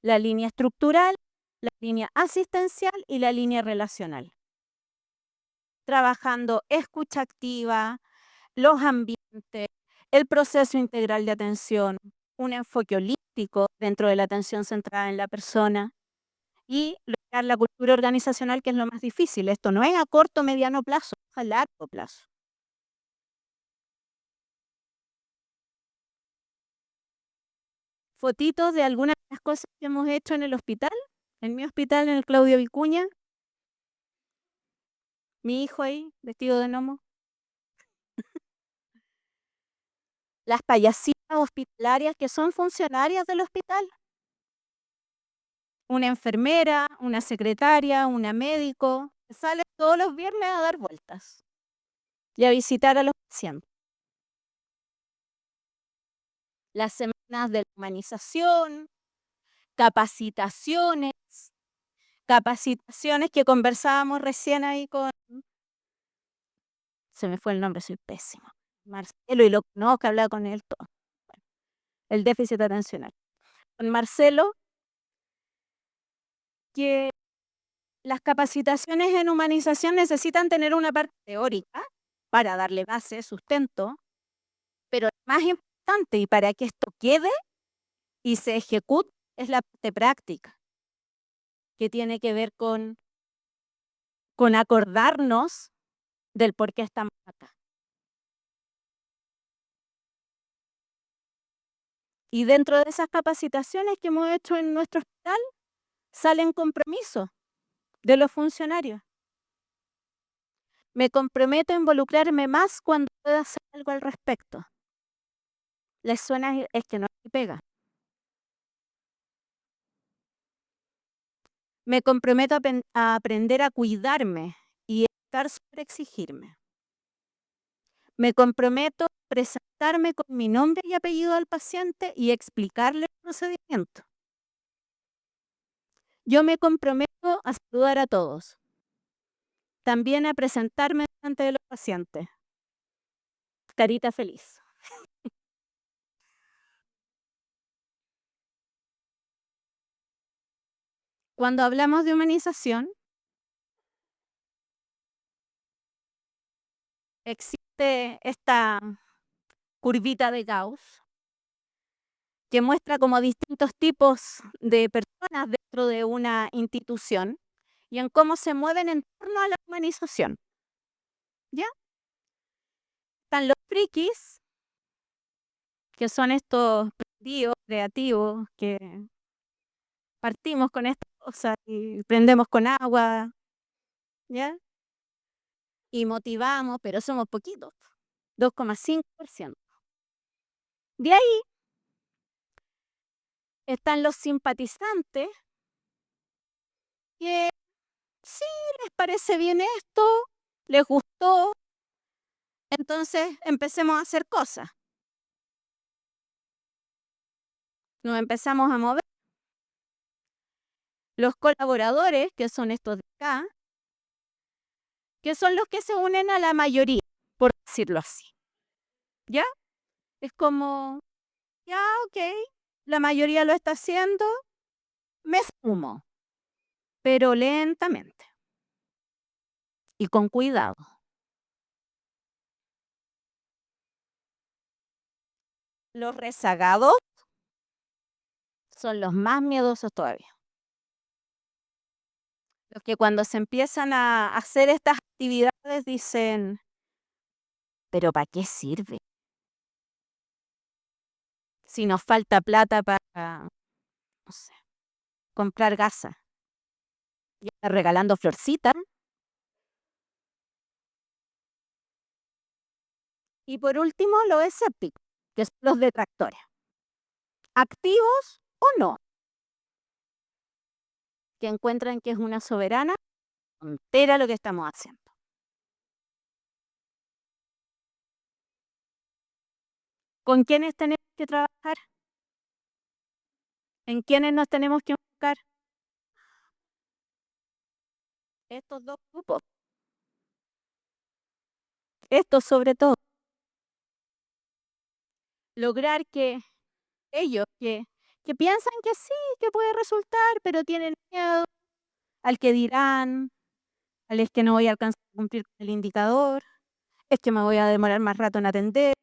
la línea estructural, la línea asistencial y la línea relacional. Trabajando escucha activa, los ambientes, el proceso integral de atención, un enfoque holístico dentro de la atención centrada en la persona y lograr la cultura organizacional, que es lo más difícil. Esto no es a corto o mediano plazo, es a largo plazo. fotitos de algunas de las cosas que hemos hecho en el hospital, en mi hospital, en el Claudio Vicuña. Mi hijo ahí, vestido de gnomo. Las payasitas hospitalarias que son funcionarias del hospital. Una enfermera, una secretaria, una médico, que sale todos los viernes a dar vueltas y a visitar a los pacientes. Las semanas de la humanización, capacitaciones que conversábamos recién ahí con, se me fue el nombre, soy pésimo, Marcelo, y lo conozco, hablaba con él todo. Bueno, el déficit atencional. Con Marcelo, que las capacitaciones en humanización necesitan tener una parte teórica para darle base, sustento, pero lo más importante y para que esto quede y se ejecute es la parte práctica, que tiene que ver con acordarnos del por qué estamos acá. Y dentro de esas capacitaciones que hemos hecho en nuestro hospital, salen compromisos de los funcionarios. Me comprometo a involucrarme más cuando pueda hacer algo al respecto. ¿Les suena? Es que no hay pega. Me comprometo a aprender a cuidarme y evitar sobreexigirme. Me comprometo a presentarme con mi nombre y apellido al paciente y explicarle el procedimiento. Yo me comprometo a saludar a todos. También a presentarme delante de los pacientes. Carita feliz. Cuando hablamos de humanización, existe esta curvita de Gauss que muestra como distintos tipos de personas dentro de una institución y en cómo se mueven en torno a la humanización. ¿Ya? Están los frikis, que son estos prendidos, creativos, que partimos con estas cosas y prendemos con agua, ¿ya? Y motivamos, pero somos poquitos, 2,5%. De ahí están los simpatizantes, que sí les parece bien esto, les gustó, entonces empecemos a hacer cosas. Nos empezamos a mover. Los colaboradores, que son estos de acá, que son los que se unen a la mayoría, por decirlo así. ¿Ya? Es como, ya, ok, la mayoría lo está haciendo, me sumo, pero lentamente y con cuidado. Los rezagados son los más miedosos todavía. Los que cuando se empiezan a hacer estas actividades dicen, ¿pero para qué sirve? Si nos falta plata para, no sé, comprar gasa y estar regalando florcitas. Y por último, los escépticos, que son los detractores. Activos o no, que encuentran que es una soberana tontera lo que estamos haciendo. ¿Con quiénes tenemos que trabajar? ¿En quiénes nos tenemos que enfocar? Estos dos grupos. Estos sobre todo. Lograr que ellos que piensan que sí, que puede resultar, pero tienen miedo al que dirán, al es que no voy a alcanzar a cumplir con el indicador, es que me voy a demorar más rato en atender.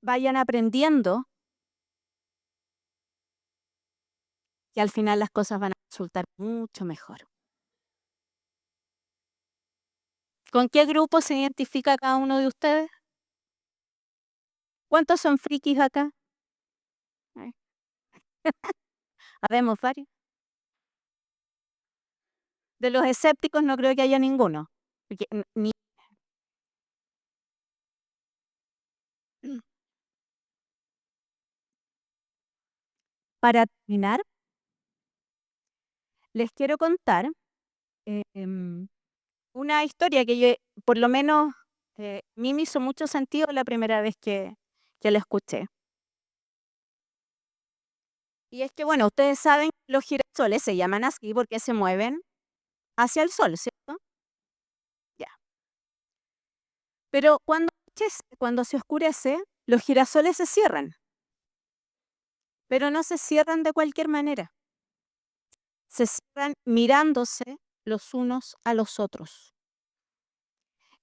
Vayan aprendiendo que al final las cosas van a resultar mucho mejor. ¿Con qué grupo se identifica cada uno de ustedes? ¿Cuántos son frikis acá? Habemos varios. De los escépticos no creo que haya ninguno. Porque Para terminar, les quiero contar una historia que por lo menos, a mí me hizo mucho sentido la primera vez que la escuché. Y es que, bueno, ustedes saben que los girasoles se llaman así porque se mueven hacia el sol, ¿cierto? Ya. Pero cuando se oscurece, los girasoles se cierran, pero no se cierran de cualquier manera. Se cierran mirándose los unos a los otros.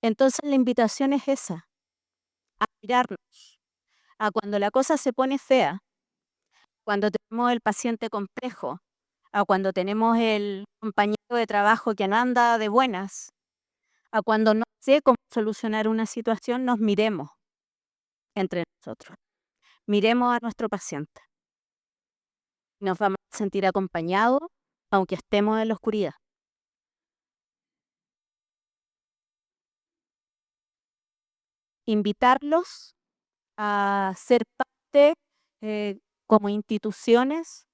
Entonces la invitación es esa, a mirarnos, a cuando la cosa se pone fea, cuando tenemos el paciente complejo, a cuando tenemos el compañero de trabajo que no anda de buenas, a cuando no sé cómo solucionar una situación, nos miremos entre nosotros. Miremos a nuestro paciente. Nos vamos a sentir acompañados, aunque estemos en la oscuridad. Invitarlos a ser parte, como instituciones,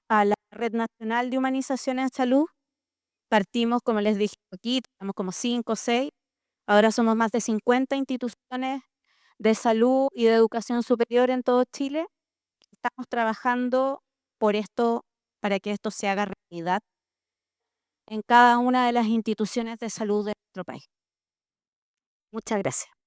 a la Red Nacional de Humanización en Salud. Partimos, como les dije aquí, tenemos como 5 o 6. Ahora somos más de 50 instituciones de salud y de educación superior en todo Chile. Estamos trabajando por esto, para que esto se haga realidad en cada una de las instituciones de salud de nuestro país. Muchas gracias.